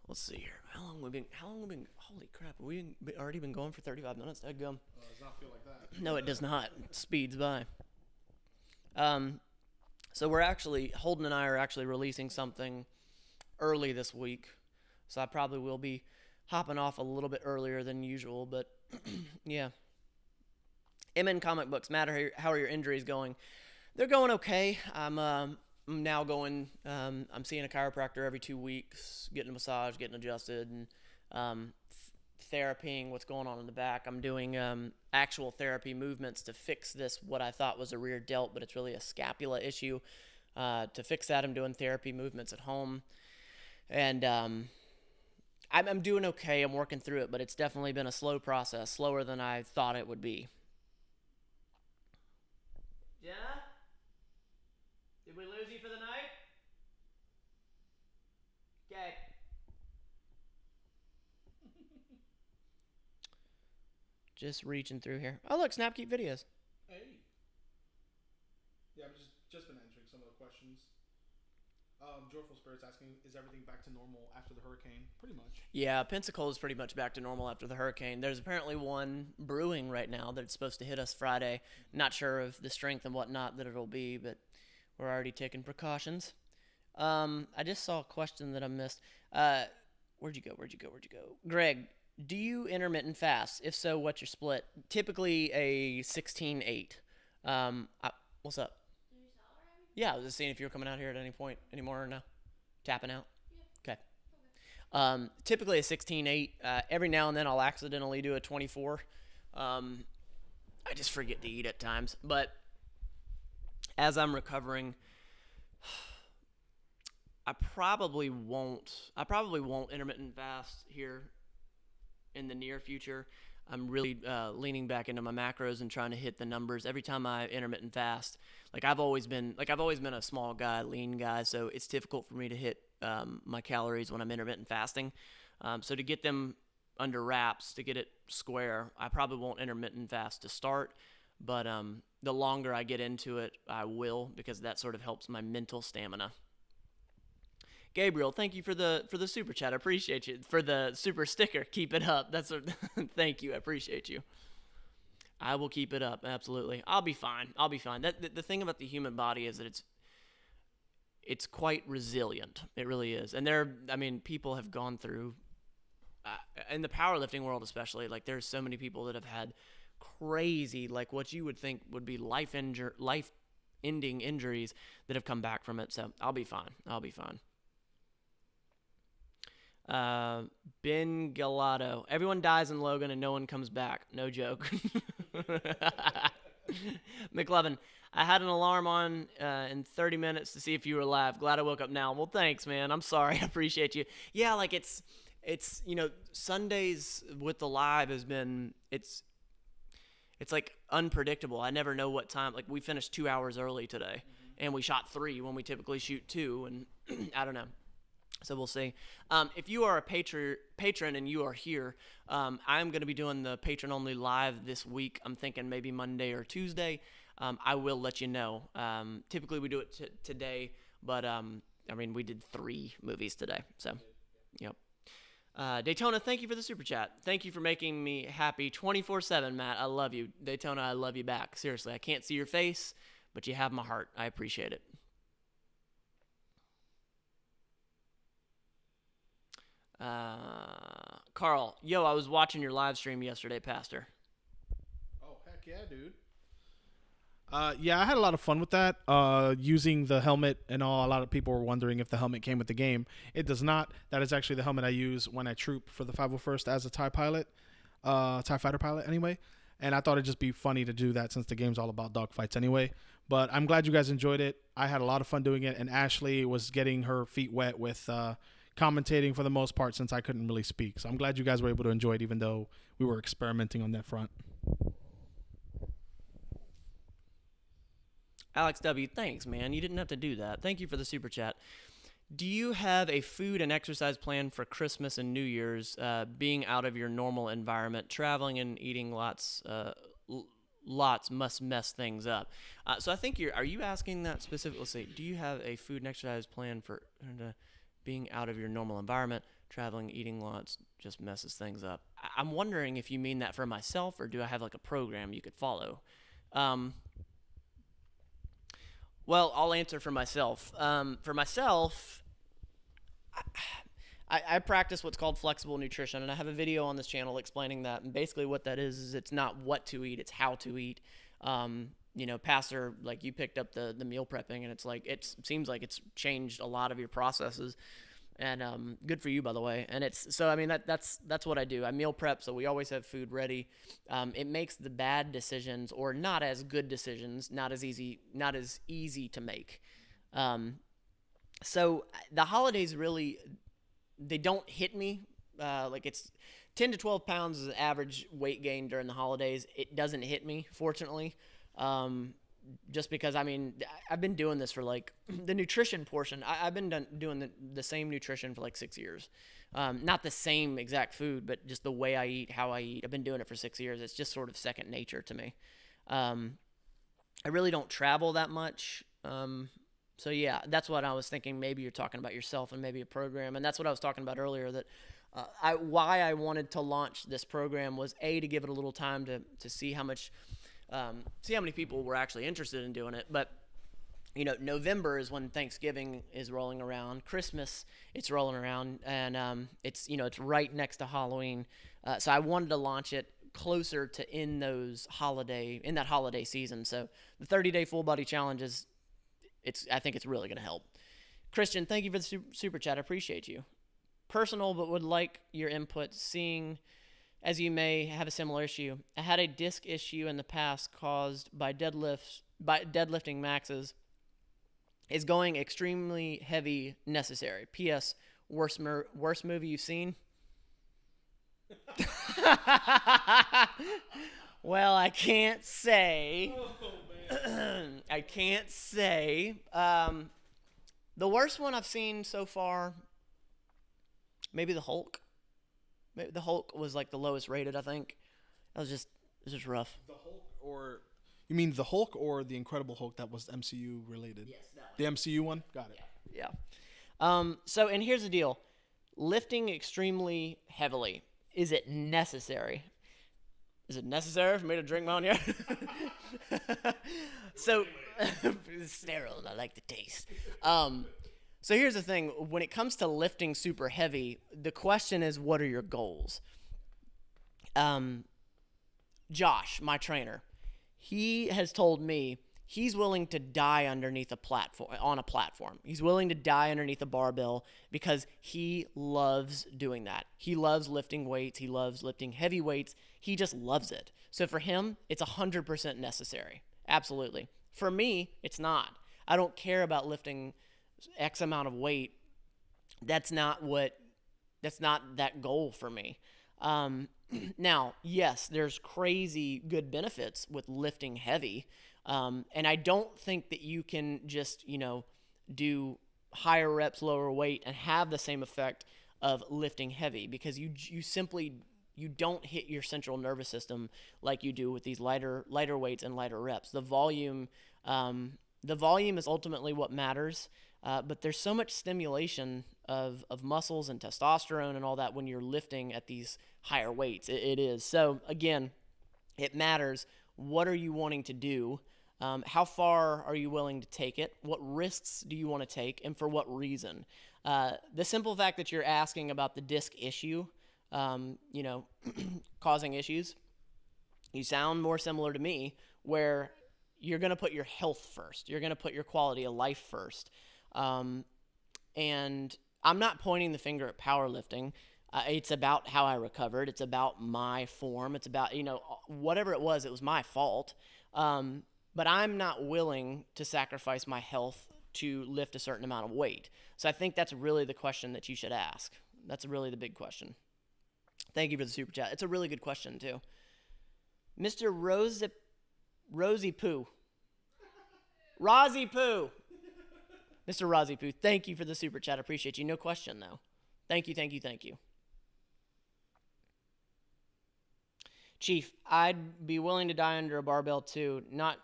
Let's see here. How long we been? Holy crap! Have we already been going for 35 minutes? That gum. Does not feel like that. No, it does not. It speeds by. So Holden and I are actually releasing something early this week. So I probably will be hopping off a little bit earlier than usual, but yeah. MN Comic Books, Matt, how are your injuries going? They're going okay. I'm now going, I'm seeing a chiropractor every 2 weeks, getting a massage, getting adjusted, and therapying what's going on in the back. I'm doing actual therapy movements to fix this, what I thought was a rear delt, but it's really a scapula issue. To fix that, I'm doing therapy movements at home. And I'm doing okay. I'm working through it, but it's definitely been a slow process, slower than I thought it would be. Jenna? Did we lose you for the night? Okay. Just reaching through here. Oh, look, Snapkeep videos. Hey. Yeah, I've just been answering some of the questions. Joyful Spirits asking, is everything back to normal after the hurricane? Pretty much. Yeah, Pensacola is pretty much back to normal after the hurricane. There's apparently one brewing right now that's supposed to hit us Friday. Not sure of the strength and whatnot that it'll be, but we're already taking precautions. I just saw a question that I missed. Where'd you go? Greg, do you intermittent fast? If so, what's your split? Typically a 16-8. What's up? Yeah, I was just seeing if you were coming out here at any point anymore or no? Tapping out? Yeah. Okay. Typically a 16-8. Every now and then I'll accidentally do a 24. I just forget to eat at times. But as I'm recovering, I probably won't intermittent fast here in the near future. I'm really leaning back into my macros and trying to hit the numbers every time I intermittent fast. I've always been a small guy, lean guy, so it's difficult for me to hit my calories when I'm intermittent fasting. So to get them under wraps, to get it square, I probably won't intermittent fast to start, but the longer I get into it, I will, because that sort of helps my mental stamina. Gabriel, thank you for the super chat. I appreciate you. For the super sticker, keep it up. Thank you. I appreciate you. I will keep it up. Absolutely. I'll be fine. The thing about the human body is that it's quite resilient. It really is. And people have gone through, in the powerlifting world especially, there's so many people that have had crazy, what you would think would be life-ending injuries that have come back from it. So I'll be fine. Ben Galato. Everyone dies in Logan and no one comes back. No joke. McLevin. I had an alarm on in 30 minutes to see if you were alive. Glad I woke up now. Well, thanks, man. I'm sorry. I appreciate you. Yeah, it's Sundays with the live has been, it's unpredictable. I never know what time. We finished 2 hours early today, and we shot 3 when we typically shoot 2, and I don't know. So we'll see. If you are a patron and you are here, I'm going to be doing the patron-only live this week. I'm thinking maybe Monday or Tuesday. I will let you know. Typically we do it today, but we did 3 movies today. So, yep. Daytona, thank you for the super chat. Thank you for making me happy 24/7, Matt. I love you. Daytona, I love you back. Seriously, I can't see your face, but you have my heart. I appreciate it. Carl, I was watching your live stream yesterday, Pastor. Oh, heck yeah, dude. Yeah, I had a lot of fun with that. Using the helmet and all. A lot of people were wondering if the helmet came with the game. It does not. That is actually the helmet I use when I troop for the 501st as a TIE pilot, TIE fighter pilot anyway. And I thought it'd just be funny to do that since the game's all about dogfights anyway. But I'm glad you guys enjoyed it. I had a lot of fun doing it, and Ashley was getting her feet wet with commentating for the most part since I couldn't really speak. So I'm glad you guys were able to enjoy it, even though we were experimenting on that front. Alex W., thanks, man. You didn't have to do that. Thank you for the super chat. Do you have a food and exercise plan for Christmas and New Year's, being out of your normal environment? Traveling and eating lots must mess things up. So I think are you asking that specifically? Let's see. Do you have a food and exercise plan for being out of your normal environment? Traveling, eating lots just messes things up. I'm wondering if you mean that for myself, or do I have like a program you could follow? Well, I'll answer for myself. For myself, I practice what's called flexible nutrition, and I have a video on this channel explaining that. And basically what that is it's not what to eat, it's how to eat. Pastor, like, you picked up the meal prepping, and it's like, it seems like it's changed a lot of your processes. And good for you, by the way. And that's what I do. I meal prep, so we always have food ready. It makes the bad decisions, or not as good decisions, not as easy to make. So the holidays really, they don't hit me. Like, it's 10 to 12 pounds is the average weight gain during the holidays. It doesn't hit me, fortunately. Just because, I've been doing this for, like, the nutrition portion. I've been doing the same nutrition for like 6 years. Not the same exact food, but just the way I eat, how I eat. I've been doing it for 6 years. It's just sort of second nature to me. I really don't travel that much. So yeah, that's what I was thinking. Maybe you're talking about yourself and maybe a program. And that's what I was talking about earlier, that why I wanted to launch this program was, A, to give it a little time to see how many people were actually interested in doing it. But, November is when Thanksgiving is rolling around. Christmas, it's rolling around. And it's right next to Halloween. So I wanted to launch it closer to in that holiday season. So the 30-day full body challenge I think it's really going to help. Christian, thank you for the super chat. I appreciate you. Personal, but would like your input, seeing as you may have a similar issue. I had a disc issue in the past caused by deadlifting maxes. Is going extremely heavy necessary? P.S. Worst movie you've seen? Well, I can't say. I can't say. The worst one I've seen so far, maybe the Hulk. Maybe the Hulk was like the lowest rated, I think. It was just rough. The Hulk, or you mean the Hulk or the Incredible Hulk that was MCU related? Yes, that one. The MCU one? Got it. Yeah. So, and here's the deal. Lifting extremely heavily, is it necessary? Is it necessary for me to drink my own urine? So, it's sterile, and I like the taste. So here's the thing. When it comes to lifting super heavy, the question is, what are your goals? Josh, my trainer, he has told me he's willing to die underneath on a platform. He's willing to die underneath a barbell because he loves doing that. He loves lifting weights. He loves lifting heavy weights. He just loves it. So for him, it's 100% necessary. Absolutely. For me, it's not. I don't care about lifting X amount of weight. That's not that goal for me. Now, yes, there's crazy good benefits with lifting heavy. And I don't think that you can just, do higher reps, lower weight and have the same effect of lifting heavy, because you simply don't hit your central nervous system like you do with these lighter weights and lighter reps. The volume is ultimately what matters. But there's so much stimulation of muscles and testosterone and all that when you're lifting at these higher weights. It is. So, again, it matters. What are you wanting to do? How far are you willing to take it? What risks do you want to take, and for what reason? The simple fact that you're asking about the disc issue, causing issues, you sound more similar to me, where you're going to put your health first. You're going to put your quality of life first. And I'm not pointing the finger at powerlifting. It's about how I recovered. It's about my form. It's about, whatever it was my fault. But I'm not willing to sacrifice my health to lift a certain amount of weight. So I think that's really the question that you should ask. That's really the big question. Thank you for the super chat. It's a really good question, too. Mr. Rosie Poo. Rozzy Poo. Mr. Rozzy Poo, thank you for the super chat. Appreciate you. No question, though. Thank you, thank you, thank you. Chief, I'd be willing to die under a barbell, too. Not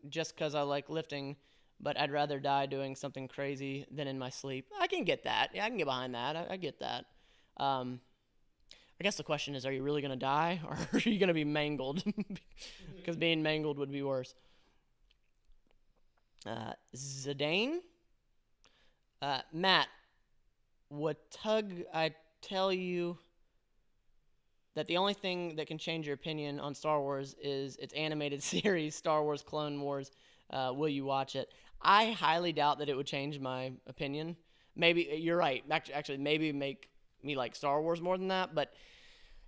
just because I like lifting, but I'd rather die doing something crazy than in my sleep. I can get that. Yeah, I can get behind that. I get that. I guess the question is, are you really going to die, or are you going to be mangled? Because being mangled would be worse. Zidane? Matt, what tug I tell you that the only thing that can change your opinion on Star Wars is its animated series, Star Wars Clone Wars. Will you watch it? I highly doubt that it would change my opinion. Maybe, you're right. Actually, maybe make me like Star Wars more than that, but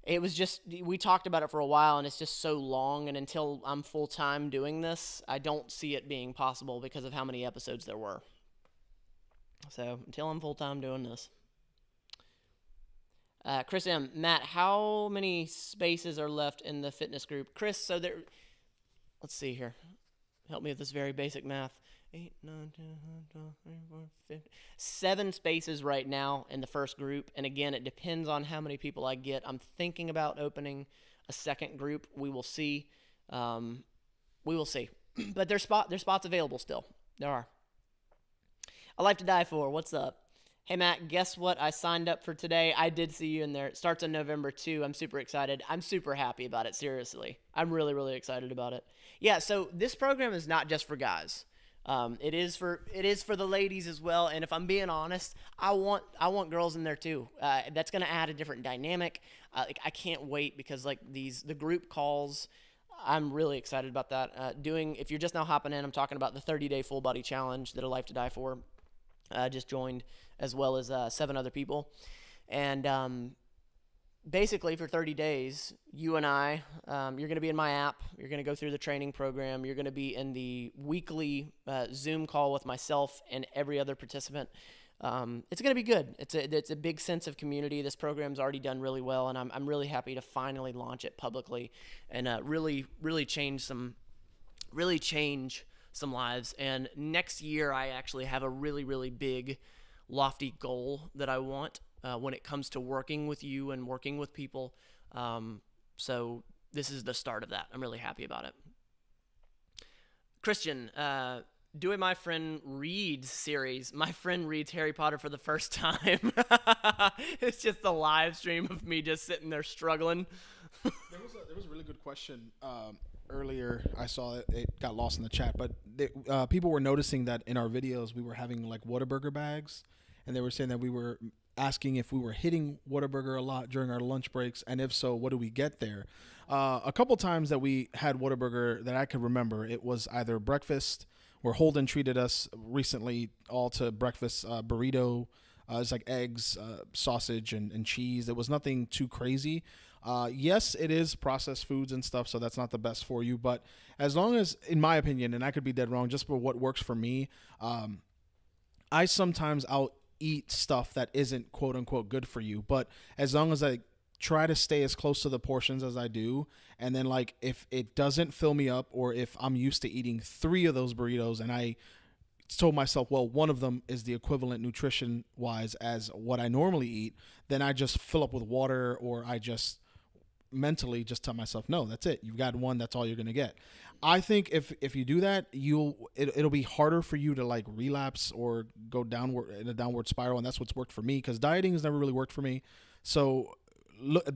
it was just, we talked about it for a while, and it's just so long, and until I'm full-time doing this, I don't see it being possible because of how many episodes there were. So, until I'm full-time doing this. Chris M. Matt, how many spaces are left in the fitness group? Chris, so there, let's see here. Help me with this very basic math. 8, 9, 10, 11, 12, 13, 14, 15. 7 spaces right now in the first group. And again, it depends on how many people I get. I'm thinking about opening a second group. We will see. We will see. But there's spots available still. There are. A Life to Die For. What's up? Hey, Matt, guess what? I signed up for today. I did see you in there. It starts on November 2. I'm super excited. I'm super happy about it, seriously. I'm really, really excited about it. Yeah, so this program is not just for guys. It is for the ladies as well. And if I'm being honest, I want girls in there too. That's going to add a different dynamic. I can't wait because the group calls, I'm really excited about that. If you're just now hopping in, I'm talking about the 30-day full body challenge that A Life to Die For just joined, as well as 7 other people. And basically for 30 days, you and I, you're going to be in my app. You're going to go through the training program. You're going to be in the weekly Zoom call with myself and every other participant. It's going to be good. It's a big sense of community. This program's already done really well, and I'm really happy to finally launch it publicly and really change some lives. And next year, I actually have a really, really big, lofty goal that I want when it comes to working with you and working with people. So this is the start of that. I'm really happy about it. Christian, doing my friend Reed's series. My friend reads Harry Potter for the first time. It's just a live stream of me just sitting there struggling. There was a really good question earlier. I saw it got lost in the chat, but people were noticing that in our videos we were having like Whataburger bags, and they were saying that we were asking if we were hitting Whataburger a lot during our lunch breaks, and if so, what do we get there? A couple times that we had Whataburger that I could remember, it was either breakfast, where Holden treated us recently all to breakfast burrito. It's like eggs, sausage, and cheese. It was nothing too crazy. Yes, it is processed foods and stuff, so that's not the best for you. But as long as, in my opinion, and I could be dead wrong, just for what works for me, I sometimes I'll eat stuff that isn't quote unquote good for you. But as long as I try to stay as close to the portions as I do, and then like if it doesn't fill me up, or if I'm used to eating 3 of those burritos and I told myself, well, one of them is the equivalent nutrition wise as what I normally eat, then I just fill up with water, or I just mentally just tell myself, no, that's it. You've got one. That's all you're going to get. I think if you do that, it'll be harder for you to like relapse or go downward in a downward spiral. And that's what's worked for me, because dieting has never really worked for me. So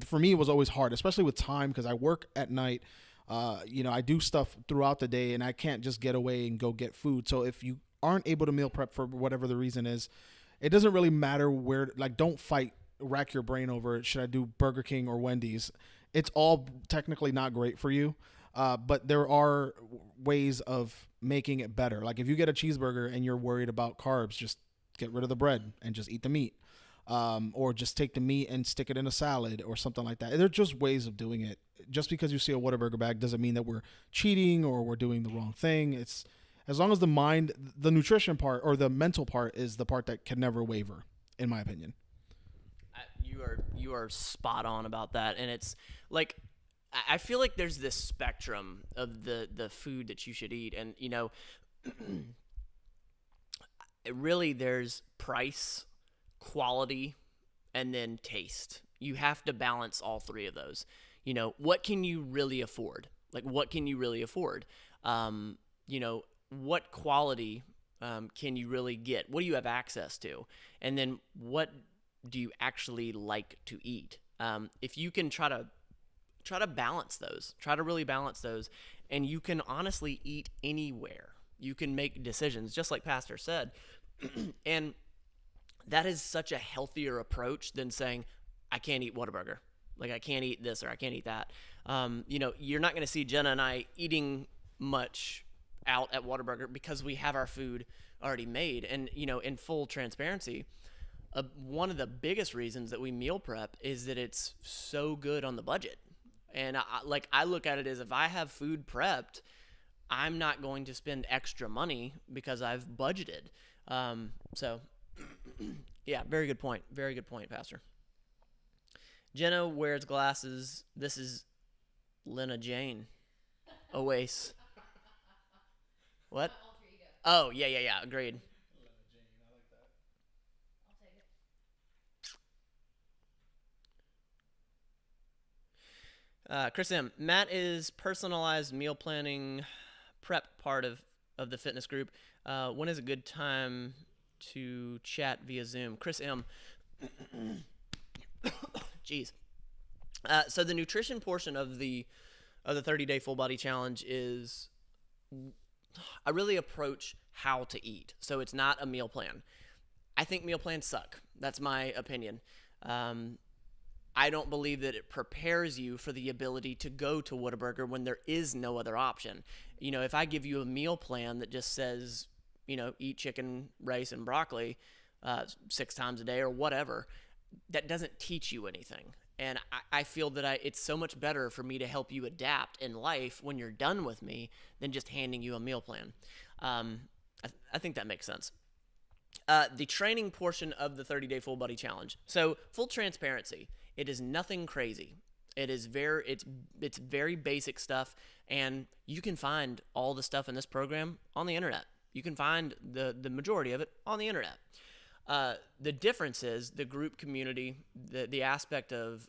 for me, it was always hard, especially with time, because I work at night. I do stuff throughout the day, and I can't just get away and go get food. So if you aren't able to meal prep for whatever the reason is, it doesn't really matter where, like, don't rack your brain over it. Should I do Burger King or Wendy's? It's all technically not great for you. But there are ways of making it better. Like if you get a cheeseburger and you're worried about carbs, just get rid of the bread and just eat the meat. Or just take the meat and stick it in a salad or something like that. There are just ways of doing it. Just because you see a Whataburger bag doesn't mean that we're cheating or we're doing the wrong thing. It's as long as the nutrition part or the mental part is the part that can never waver, in my opinion. You are spot on about that, and it's like I feel like there's this spectrum of the food that you should eat, and really there's price, quality, and then taste. You have to balance all three of those. What can you really afford? Like, what can you really afford? What quality can you really get? What do you have access to? And then what do you actually like to eat? If you can try to balance those, try to really balance those, and you can honestly eat anywhere. You can make decisions, just like Pastor said. And that is such a healthier approach than saying, I can't eat Whataburger. Like, I can't eat this or I can't eat that. You're not going to see Jenna and I eating much out at Whataburger because we have our food already made. And, in full transparency, one of the biggest reasons that we meal prep is that it's so good on the budget. And I look at it as if I have food prepped, I'm not going to spend extra money because I've budgeted. So yeah, very good point. Very good point, Pastor. Jenna wears glasses. This is Lena Jane. Oasis. What? Oh, yeah. Agreed. Chris M. Matt is personalized meal planning prep part of the fitness group. When is a good time to chat via Zoom? Chris M. Jeez. So the nutrition portion of the 30-day full body challenge is I really approach how to eat. So it's not a meal plan. I think meal plans suck. That's my opinion. I don't believe that it prepares you for the ability to go to Whataburger when there is no other option. If I give you a meal plan that just says, eat chicken, rice, and broccoli 6 times a day or whatever, that doesn't teach you anything. And I feel that it's so much better for me to help you adapt in life when you're done with me than just handing you a meal plan. I think that makes sense. The training portion of the 30-day full body challenge. So full transparency, it is nothing crazy. It's very basic stuff, and you can find all the stuff in this program on the internet. You can find the majority of it on the internet. The difference is the group community, the aspect of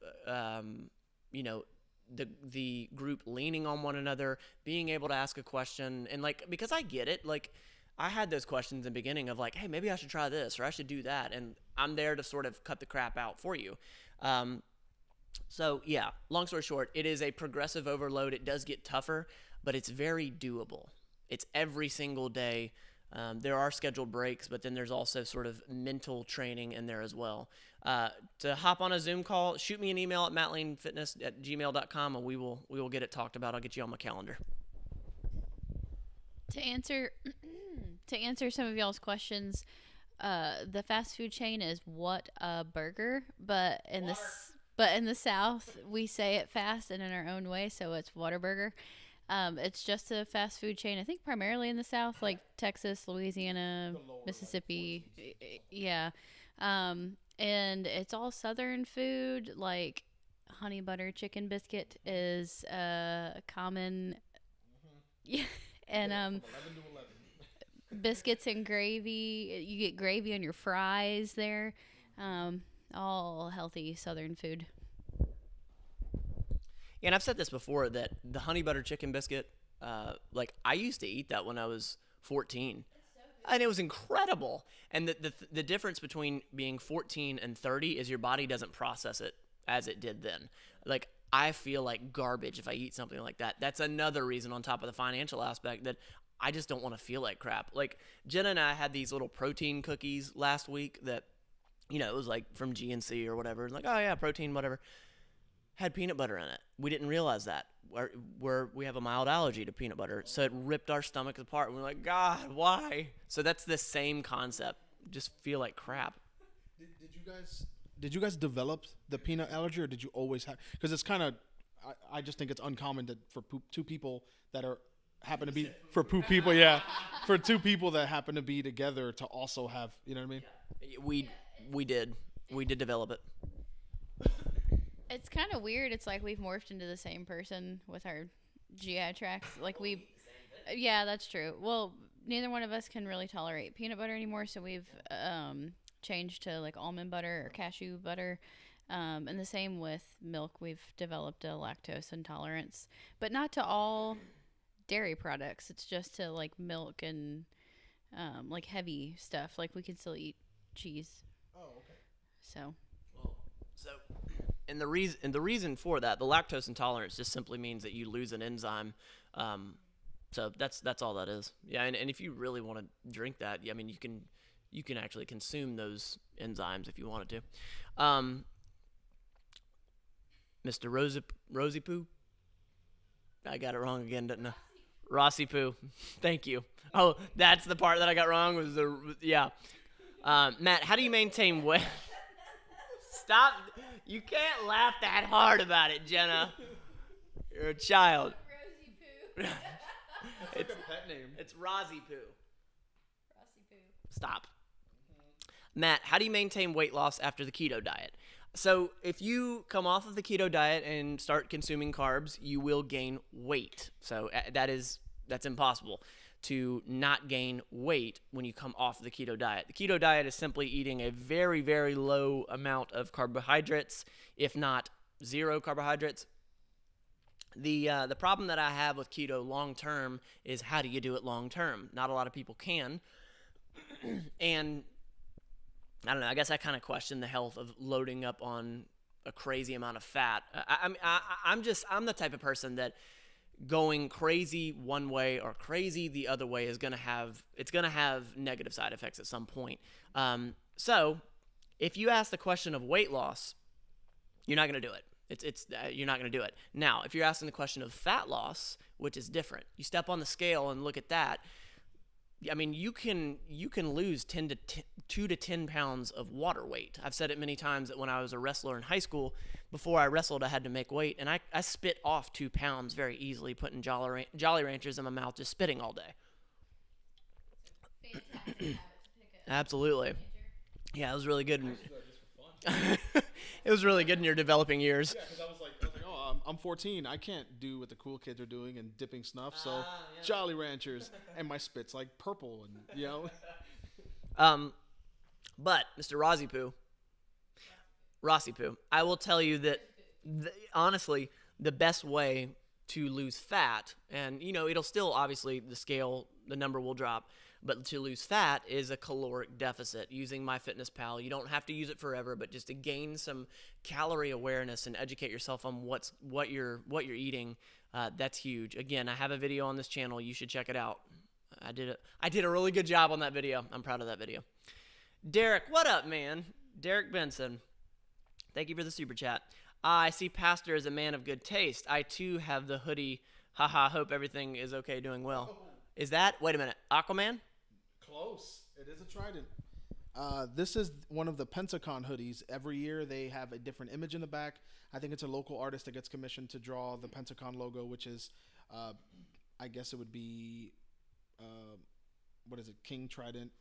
the group leaning on one another, being able to ask a question, and because I get it, I had those questions in the beginning of hey, maybe I should try this or I should do that, and I'm there to sort of cut the crap out for you. So yeah, long story short, it is a progressive overload. It does get tougher, but it's very doable. It's every single day. There are scheduled breaks, but then there's also sort of mental training in there as well. To hop on a Zoom call, shoot me an email at mattlanefitness@gmail.com, and we will get it talked about. I'll get you on my calendar. To answer some of y'all's questions, the fast food chain is What a Burger, but in the South we say it fast and in our own way, so it's Whataburger. It's just a fast food chain, I think primarily in the South, like Texas, Louisiana, Mississippi. Yeah. And it's all Southern food, like honey butter chicken biscuit is common. Yeah. And 11 to 11. Biscuits and gravy. You get gravy on your fries there. All healthy Southern food. Yeah, and I've said this before, that the honey butter chicken biscuit, I used to eat that when I was 14. And it was incredible. And the difference between being 14 and 30 is your body doesn't process it as it did then. I feel like garbage if I eat something like that. That's another reason, on top of the financial aspect, that I just don't want to feel like crap. Jenna and I had these little protein cookies last week that, it was from GNC or whatever. Oh yeah, protein, whatever. had peanut butter in it. We didn't realize that. We have a mild allergy to peanut butter, so it ripped our stomachs apart. We're like, God, why? So that's the same concept. Just feel like crap. Did you guys develop the peanut allergy, or did you always have? Because it's kind of, I just think it's uncommon that for two people that happen to be for two people that happen to be together to also have, you know what I mean? We did develop it. It's kind of weird. It's like we've morphed into the same person with our GI tracts. Like yeah, that's true. Well, neither one of us can really tolerate peanut butter anymore, so we've changed to like almond butter or cashew butter. And the same with milk. We've developed a lactose intolerance, but not to all dairy products. It's just to like milk and like heavy stuff. Like we can still eat cheese. Oh, okay. So and the reason for that, the lactose intolerance just simply means that you lose an enzyme. So that's all that is. Yeah, and if you really want to drink that, I mean, you can actually consume those enzymes if you wanted to. Mr. Rosy Poo? I got it wrong again, didn't I? Rossi Poo. Thank you. Oh, that's the part that I got wrong was Matt, how do you maintain weight? Stop. You can't laugh that hard about it, Jenna. You're a child. Rosy Poo. It's like a pet name. It's Rosy Poo. Rosy Poo. Stop. Matt, how do you maintain weight loss after the keto diet? So if you come off of the keto diet and start consuming carbs, you will gain weight. So that's impossible to not gain weight when you come off the keto diet. The keto diet is simply eating a very, very low amount of carbohydrates, if not zero carbohydrates. The problem that I have with keto long term is how do you do it long term? Not a lot of people can. And I don't know. I guess I kind of question the health of loading up on a crazy amount of fat. I'm the type of person that going crazy one way or crazy the other way is gonna have negative side effects at some point. So if you ask the question of weight loss, you're not gonna do it. You're not gonna do it. Now, if you're asking the question of fat loss, which is different, you step on the scale and look at that. I mean, you can lose 2 to 10 pounds of water weight. I've said it many times that when I was a wrestler in high school, before I wrestled, I had to make weight, and I spit off 2 pounds very easily, putting Jolly Ranchers in my mouth, just spitting all day. Fantastic habit to pick up. Absolutely. Yeah, it was really good. It was really good in your developing years. Yeah, because I was like, oh, I'm 14. I can't do what the cool kids are doing and dipping snuff. So yeah. Jolly Ranchers, and my spit's like purple, and you know. But Mr. Rossi Poo, I will tell you that honestly, the best way to lose fat, and you know, it'll still obviously the number will drop. But to lose fat is a caloric deficit using MyFitnessPal. You don't have to use it forever, but just to gain some calorie awareness and educate yourself on what you're eating, that's huge. Again, I have a video on this channel. You should check it out. I did a really good job on that video. I'm proud of that video. Derek, what up, man? Derek Benson, thank you for the super chat. I see Pastor as a man of good taste. I too have the hoodie. Haha, hope everything is okay, doing well. Is that, wait a minute, Aquaman? Close. It is a trident. This is one of the Pentacon hoodies. Every year they have a different image in the back. I think it's a local artist that gets commissioned to draw the Pentacon logo, which is, I guess it would be, what is it, King Trident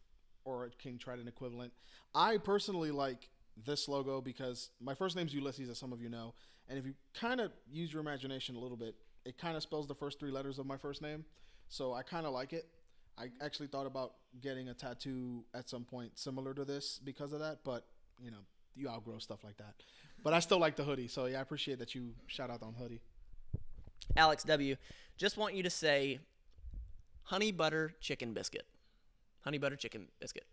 or a King Trident equivalent. I personally like this logo because my first name's Ulysses, as some of you know. And if you kind of use your imagination a little bit, it kind of spells the first 3 letters of my first name. So I kind of like it. I actually thought about getting a tattoo at some point similar to this because of that, but you know, you outgrow stuff like that. But I still like the hoodie, so yeah, I appreciate that you shout out on hoodie. Alex W, just want you to say honey butter chicken biscuit. Honey butter chicken biscuit.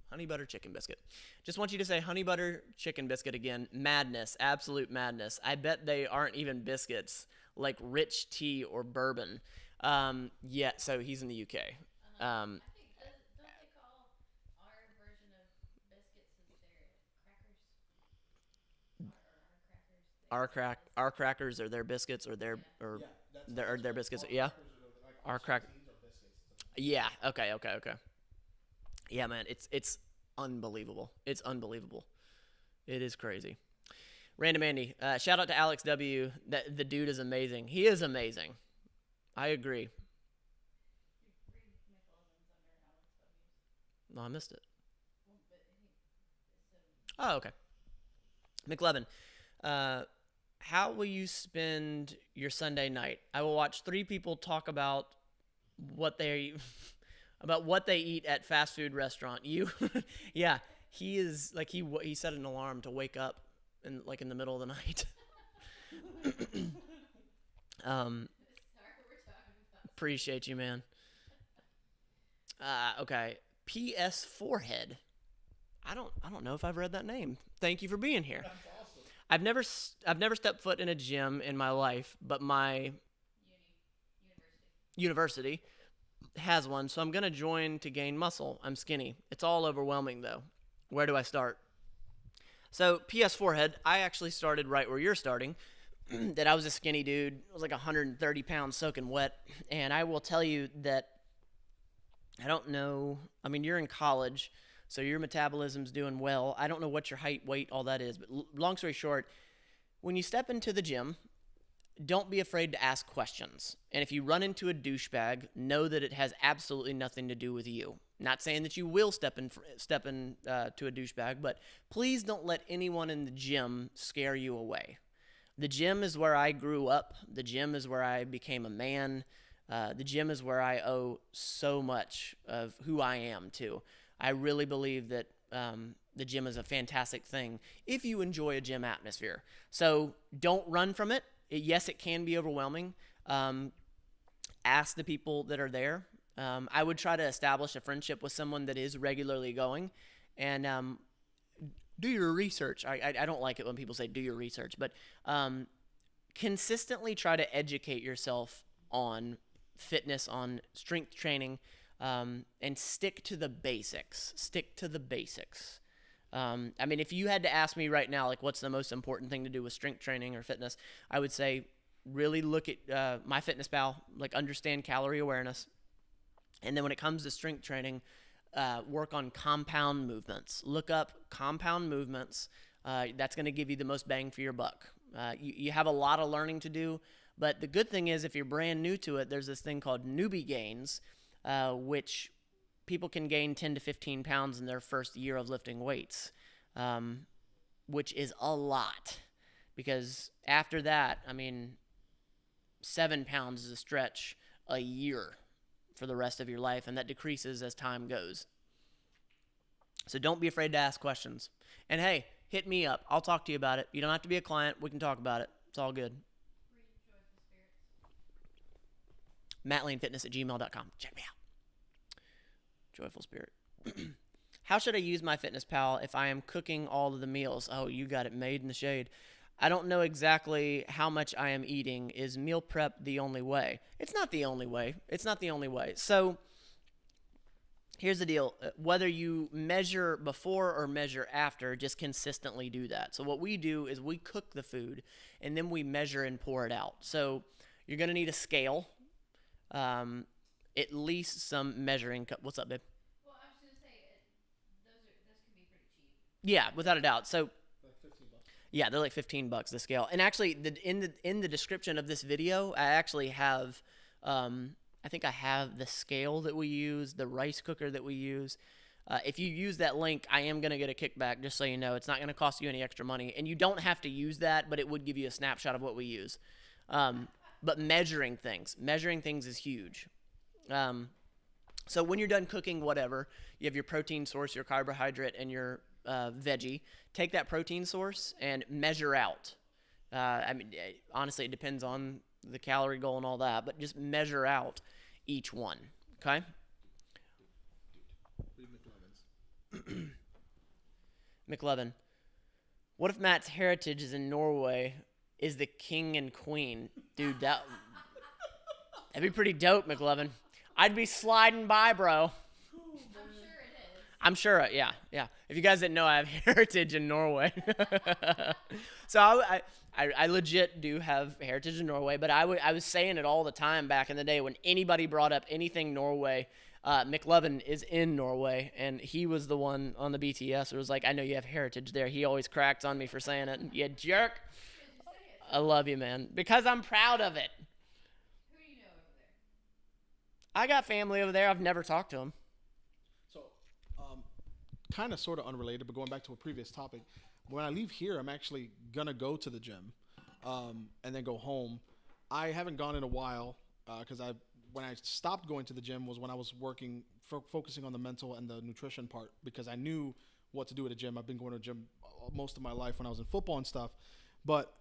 Honey butter chicken biscuit. Just want you to say honey butter chicken biscuit again. Madness, absolute madness. I bet they aren't even biscuits, like rich tea or bourbon. Yeah, so he's in the UK. I think, don't they call our version of biscuits as their crackers? Or our crackers our crackers or their biscuits or their biscuits. Yeah. Our crack. Yeah. Okay. Yeah, man. It's unbelievable. It's unbelievable. It is crazy. Random Andy. Shout out to Alex W. That the dude is amazing. He is amazing. I agree. No, I missed it. Oh, okay. McLevin, how will you spend your Sunday night? I will watch 3 people talk about what they eat at fast food restaurant. You, yeah, he is like he set an alarm to wake up in the middle of the night. Appreciate you, man. Okay. PS Forehead. I don't know if I've read that name. Thank you for being here. That's awesome. I've never stepped foot in a gym in my life, but my university has one, so I'm gonna join to gain muscle. I'm skinny. It's all overwhelming though. Where do I start? So PS Forehead, I actually started right where you're starting. That I was a skinny dude. I was like 130 pounds soaking wet, and I will tell you that I don't know. I mean, you're in college, so your metabolism's doing well. I don't know what your height, weight, all that is, but long story short, when you step into the gym, don't be afraid to ask questions. And if you run into a douchebag, know that it has absolutely nothing to do with you. Not saying that you will step in to a douchebag, but please don't let anyone in the gym scare you away. The gym is where I grew up. The gym is where I became a man. The gym is where I owe so much of who I am to. I really believe that the gym is a fantastic thing if you enjoy a gym atmosphere. So don't run from it. Yes, it can be overwhelming. Ask the people that are there. I would try to establish a friendship with someone that is regularly going, and do your research. I don't like it when people say do your research, but consistently try to educate yourself on fitness, on strength training, and stick to the basics. I mean, if you had to ask me right now, like, what's the most important thing to do with strength training or fitness, I would say really look at MyFitnessPal, like understand calorie awareness. And then when it comes to strength training, work on compound movements. Look up compound movements. That's going to give you the most bang for your buck. You have a lot of learning to do, but the good thing is if you're brand new to it, there's this thing called newbie gains, which people can gain 10 to 15 pounds in their first year of lifting weights, which is a lot because after that, I mean, 7 pounds is a stretch a year for the rest of your life, and that decreases as time goes. So don't be afraid to ask questions. And hey, hit me up. I'll talk to you about it. You don't have to be a client. We can talk about it. It's all good. MattLaneFitness@gmail.com. Check me out. Joyful Spirit. How should I use MyFitnessPal if I am cooking all of the meals? Oh, you got it made in the shade. I don't know exactly how much I am eating. Is meal prep the only way? It's not the only way. So here's the deal. Whether you measure before or measure after, just consistently do that. So what we do is we cook the food, and then we measure and pour it out. So you're going to need a scale, at least some measuring cup. What's up, babe? Well, I was going to say, those can be pretty cheap. Yeah, without a doubt. So yeah, they're like $15 the scale. And actually, in the description of this video, I actually have, I think I have the scale that we use, the rice cooker that we use. If you use that link, I am going to get a kickback, just so you know. It's not going to cost you any extra money. And you don't have to use that, but it would give you a snapshot of what we use. But measuring things is huge. So when you're done cooking whatever, you have your protein source, your carbohydrate, and your veggie. Take that protein source and measure out. I mean, honestly, it depends on the calorie goal and all that, but just measure out each one. Okay? McLevin. What if Matt's heritage is in Norway, is the king and queen? Dude, that'd be pretty dope, McLevin. I'd be sliding by, bro. I'm sure it is. I'm sure, yeah. If you guys didn't know, I have heritage in Norway. So I legit do have heritage in Norway, but I was saying it all the time back in the day when anybody brought up anything Norway. McLovin is in Norway, and he was the one on the BTS who was like, I know you have heritage there. He always cracks on me for saying it. You jerk. I love you, man, because I'm proud of it. Who do you know over there? I got family over there. I've never talked to them. So, kind of sort of unrelated, but going back to a previous topic, when I leave here, I'm actually gonna go to the gym, and then go home. I haven't gone in a while because when I stopped going to the gym was when I was working, focusing on the mental and the nutrition part, because I knew what to do at a gym. I've been going to a gym most of my life when I was in football and stuff, but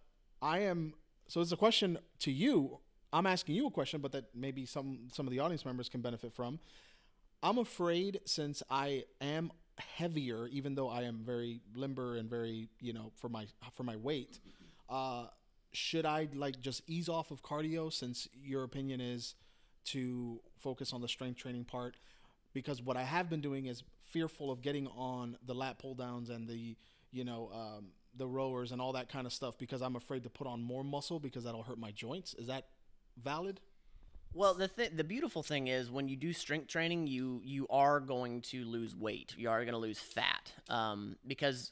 so it's a question to you. I'm asking you a question, but that maybe some of the audience members can benefit from. I'm afraid, since I am heavier, even though I am very limber and very, for my weight, should I just ease off of cardio, since your opinion is to focus on the strength training part? Because what I have been doing is fearful of getting on the lat pull downs and the rowers and all that kind of stuff, because I'm afraid to put on more muscle because that'll hurt my joints. Is that valid? Well, the beautiful thing is when you do strength training, you are going to lose weight. You are going to lose fat, because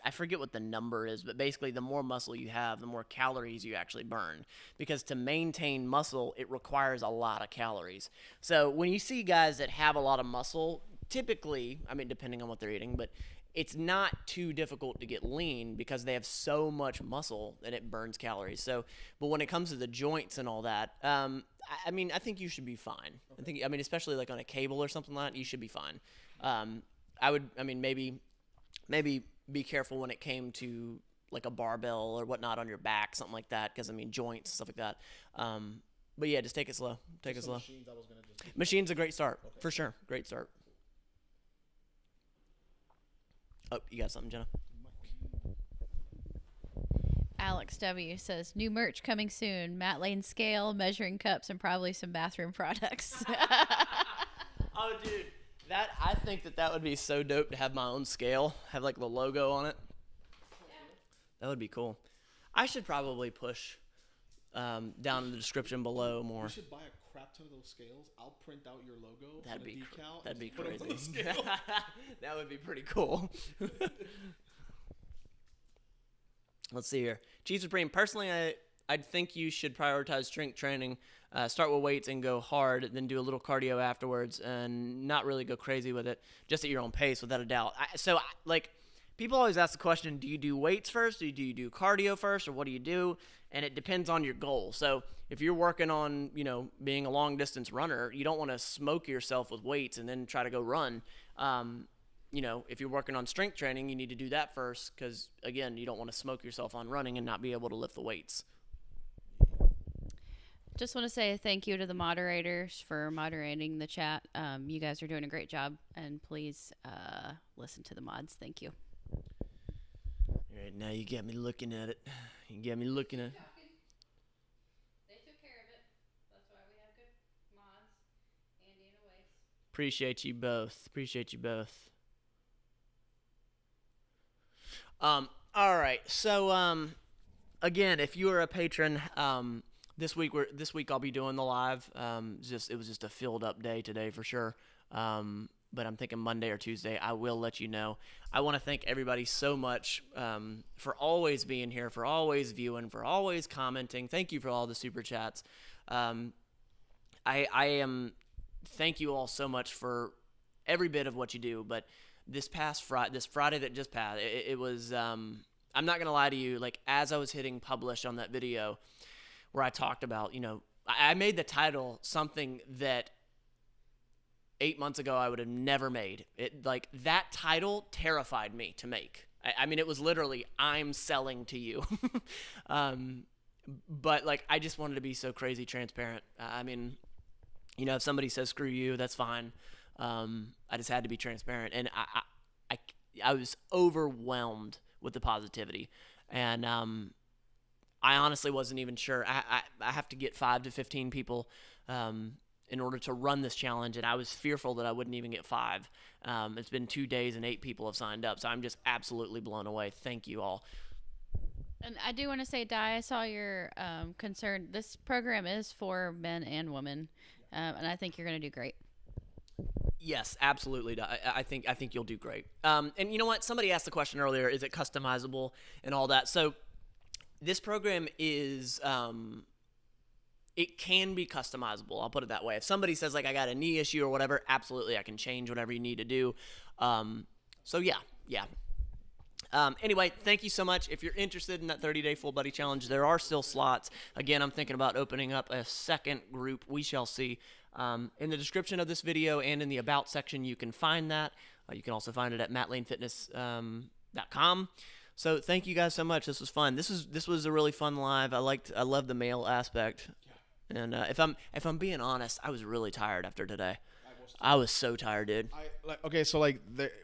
I forget what the number is, but basically the more muscle you have, the more calories you actually burn. Because to maintain muscle, it requires a lot of calories. So when you see guys that have a lot of muscle, typically, I mean, depending on what they're eating, but it's not too difficult to get lean because they have so much muscle and it burns calories. So, but when it comes to the joints and all that, I mean, I think you should be fine. I mean, especially like on a cable or something like that, you should be fine. Maybe be careful when it came to like a barbell or whatnot on your back, something like that, because I mean, joints, stuff like that. But yeah, just take it slow. Machine's a great start, for sure. Great start. Oh, you got something, Jenna? Alex W says new merch coming soon. Matt Lane scale, measuring cups, and probably some bathroom products. Oh, dude, I think that would be so dope to have my own scale, have like the logo on it. Yeah. That would be cool. I should probably push down in the description below more. You should buy a crap ton of those scales. I'll print out your logo. That'd be decal. That'd be crazy. That would be pretty cool. Let's see here. Chief Supreme, personally, I'd think you should prioritize strength training. Start with weights and go hard, then do a little cardio afterwards, and not really go crazy with it, just at your own pace, without a doubt. People always ask the question, do you do weights first? Do you do cardio first? Or what do you do? And it depends on your goal. So if you're working on, being a long distance runner, you don't want to smoke yourself with weights and then try to go run. If you're working on strength training, you need to do that first, because again, you don't want to smoke yourself on running and not be able to lift the weights. Just want to say thank you to the moderators for moderating the chat. You guys are doing a great job, and please listen to the mods. Thank you. All right, now you got me looking at it. They took care of it. That's why we have good mods. Andy and Awais. Appreciate you both. All right. So, again, if you are a patron, this week I'll be doing the live. It was just a filled up day today for sure. But I'm thinking Monday or Tuesday, I will let you know. I want to thank everybody so much for always being here, for always viewing, for always commenting. Thank you for all the super chats. Thank you all so much for every bit of what you do. But this Friday that just passed, it was, I'm not going to lie to you, like as I was hitting publish on that video where I talked about, I made the title something that 8 months ago I would have never made. That title terrified me to make. I mean, it was literally, I'm selling to you. But I just wanted to be so crazy transparent. I mean, if somebody says screw you, that's fine. I just had to be transparent, and I was overwhelmed with the positivity, and I honestly wasn't even sure. I have to get 5 to 15 people in order to run this challenge, and I was fearful that I wouldn't even get 5. It's been 2 days and 8 people have signed up, so I'm just absolutely blown away. Thank you all. And I do want to say, Di, I saw your concern. This program is for men and women, and I think you're going to do great. Yes, absolutely. I think you'll do great. And you know what? Somebody asked the question earlier, is it customizable and all that? So this program is, it can be customizable. I'll put it that way. If somebody says, like, I got a knee issue or whatever, absolutely, I can change whatever you need to do. So yeah. Anyway, thank you so much. If you're interested in that 30-day full body challenge, there are still slots. Again, I'm thinking about opening up a second group. We shall see. In the description of this video and in the About section, you can find that. You can also find it at mattlanefitness.com. So thank you guys so much. This was fun. This was a really fun live. I love the male aspect. And if I'm being honest, I was really tired after today. I was so tired, dude.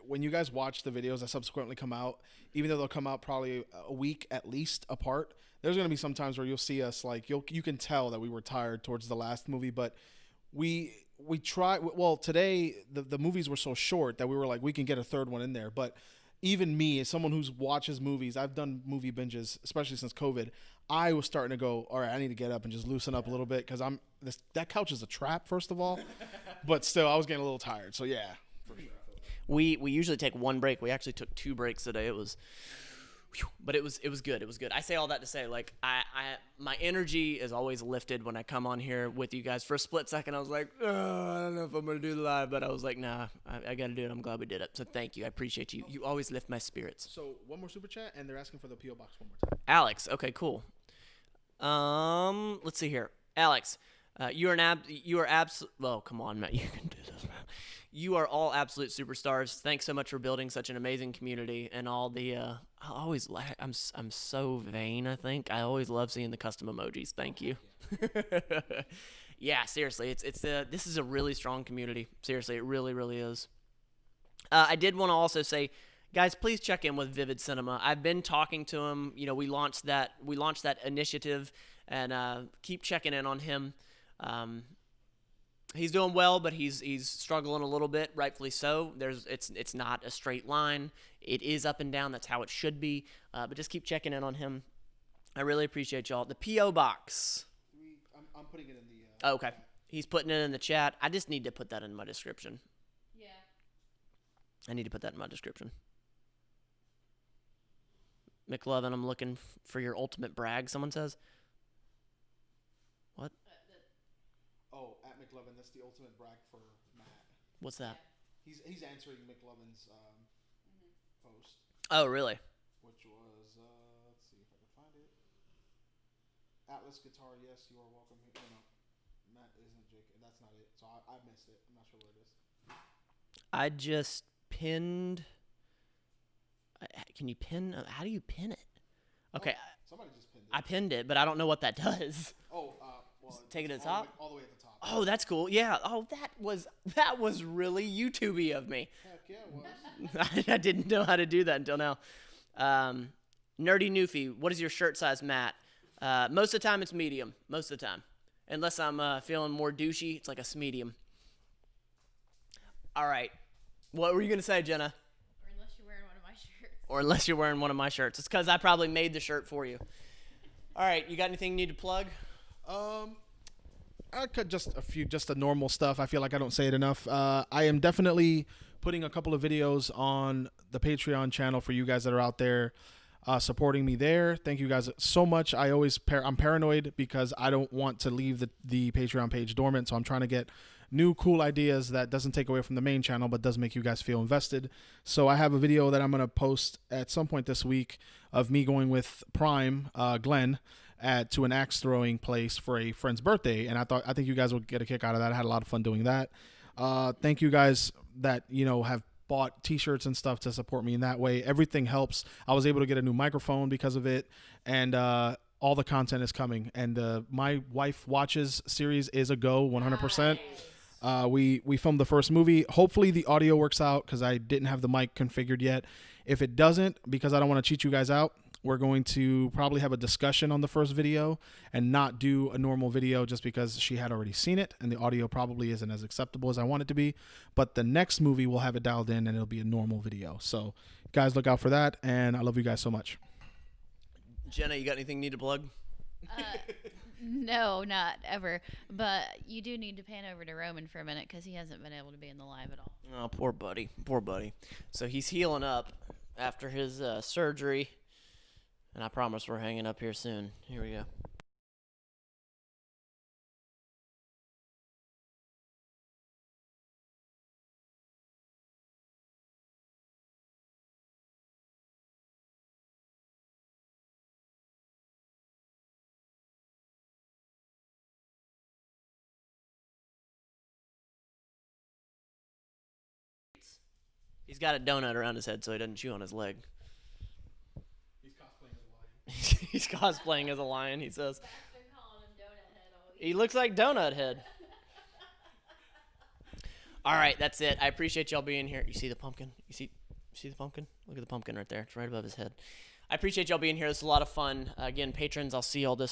When you guys watch the videos that subsequently come out, even though they'll come out probably a week at least apart, there's going to be some times where you'll see us, like, you can tell that we were tired towards the last movie, but we try. Well, today the movies were so short that we were like, we can get a third one in there. But even me, as someone who watches movies, I've done movie binges, especially since COVID. I was starting to go, all right, I need to get up and just loosen up a little bit because that couch is a trap, first of all. But still, I was getting a little tired. So yeah, for sure. We usually take one break. We actually took 2 breaks today. It was good. It was good. I say all that to say, like, my energy is always lifted when I come on here with you guys. For a split second, I was like, I don't know if I'm going to do the live, but I was like, nah, I got to do it. I'm glad we did it. So thank you. I appreciate you. You always lift my spirits. So one more super chat, and they're asking for the P.O. box one more time. Alex. Okay, cool. Let's see here. Alex, you are well, come on, Matt. You can do this, man. You are all absolute superstars. Thanks so much for building such an amazing community and all the. I'm so vain. I think I always love seeing the custom emojis. Thank you. Yeah, seriously, this is a really strong community. Seriously, it really, really is. I did want to also say, guys, please check in with Vivid Cinema. I've been talking to him. You know, we launched that initiative, and keep checking in on him. He's doing well, but he's struggling a little bit, rightfully so. It's not a straight line. It is up and down. That's how it should be. But just keep checking in on him. I really appreciate y'all. The P.O. box. I'm putting it in the. Oh, okay. He's putting it in the chat. I just need to put that in my description. Yeah. I need to put that in my description. McLovin, I'm looking for your ultimate brag, someone says. What? Oh, at McLovin, that's the ultimate brag for Matt. What's that? He's answering McLovin's post. Oh, really? Which was, let's see if I can find it. Atlas Guitar, yes, you are welcome here. No, Matt isn't Jake. That's not it. So I missed it. I'm not sure what it is. I just pinned. Can you pin? How do you pin it? Okay. Somebody just pinned it. I pinned it, but I don't know what that does. Oh, well, take it to the top? All the way at the top. Oh, that's cool. Yeah. Oh, that was really YouTube-y of me. Heck yeah, it was. I didn't know how to do that until now. Nerdy Newfie, what is your shirt size, Matt? Most of the time, it's medium. Most of the time. Unless I'm feeling more douchey, it's like a medium. All right. What were you going to say, Jenna? Or unless you're wearing one of my shirts. Or unless you're wearing one of my shirts. It's because I probably made the shirt for you. All right. You got anything you need to plug? I could just the normal stuff. I feel like I don't say it enough. I am definitely putting a couple of videos on the Patreon channel for you guys that are out there supporting me there. Thank you guys so much. I'm paranoid because I don't want to leave the Patreon page dormant, so I'm trying to get new cool ideas that doesn't take away from the main channel but does make you guys feel invested. So I have a video that I'm going to post at some point this week of me going with Prime, Glenn, to an axe throwing place for a friend's birthday, and I think you guys will get a kick out of that. I had a lot of fun doing that. Thank you guys that have bought t-shirts and stuff to support me in that way. Everything helps. I was able to get a new microphone because of it, and all the content is coming. And My Wife Watches series is a go 100%. We filmed the first movie. Hopefully the audio works out because I didn't have the mic configured yet. If it doesn't, because I don't want to cheat you guys out, We're going to probably have a discussion on the first video and not do a normal video just because she had already seen it and the audio probably isn't as acceptable as I want it to be. But the next movie we'll have it dialed in and it'll be a normal video. So guys, look out for that. And I love you guys so much. Jenna, you got anything you need to plug? No, not ever. But you do need to pan over to Roman for a minute because he hasn't been able to be in the live at all. Oh, poor buddy. Poor buddy. So he's healing up after his surgery. And I promise we're hanging up here soon. Here we go. He's got a donut around his head so he doesn't chew on his leg. He's cosplaying as a lion, he says. He looks like Donut Head. All right, that's it. I appreciate y'all being here. You see the pumpkin? You see the pumpkin? Look at the pumpkin right there. It's right above his head. I appreciate y'all being here. This is a lot of fun. Again, patrons, I'll see y'all this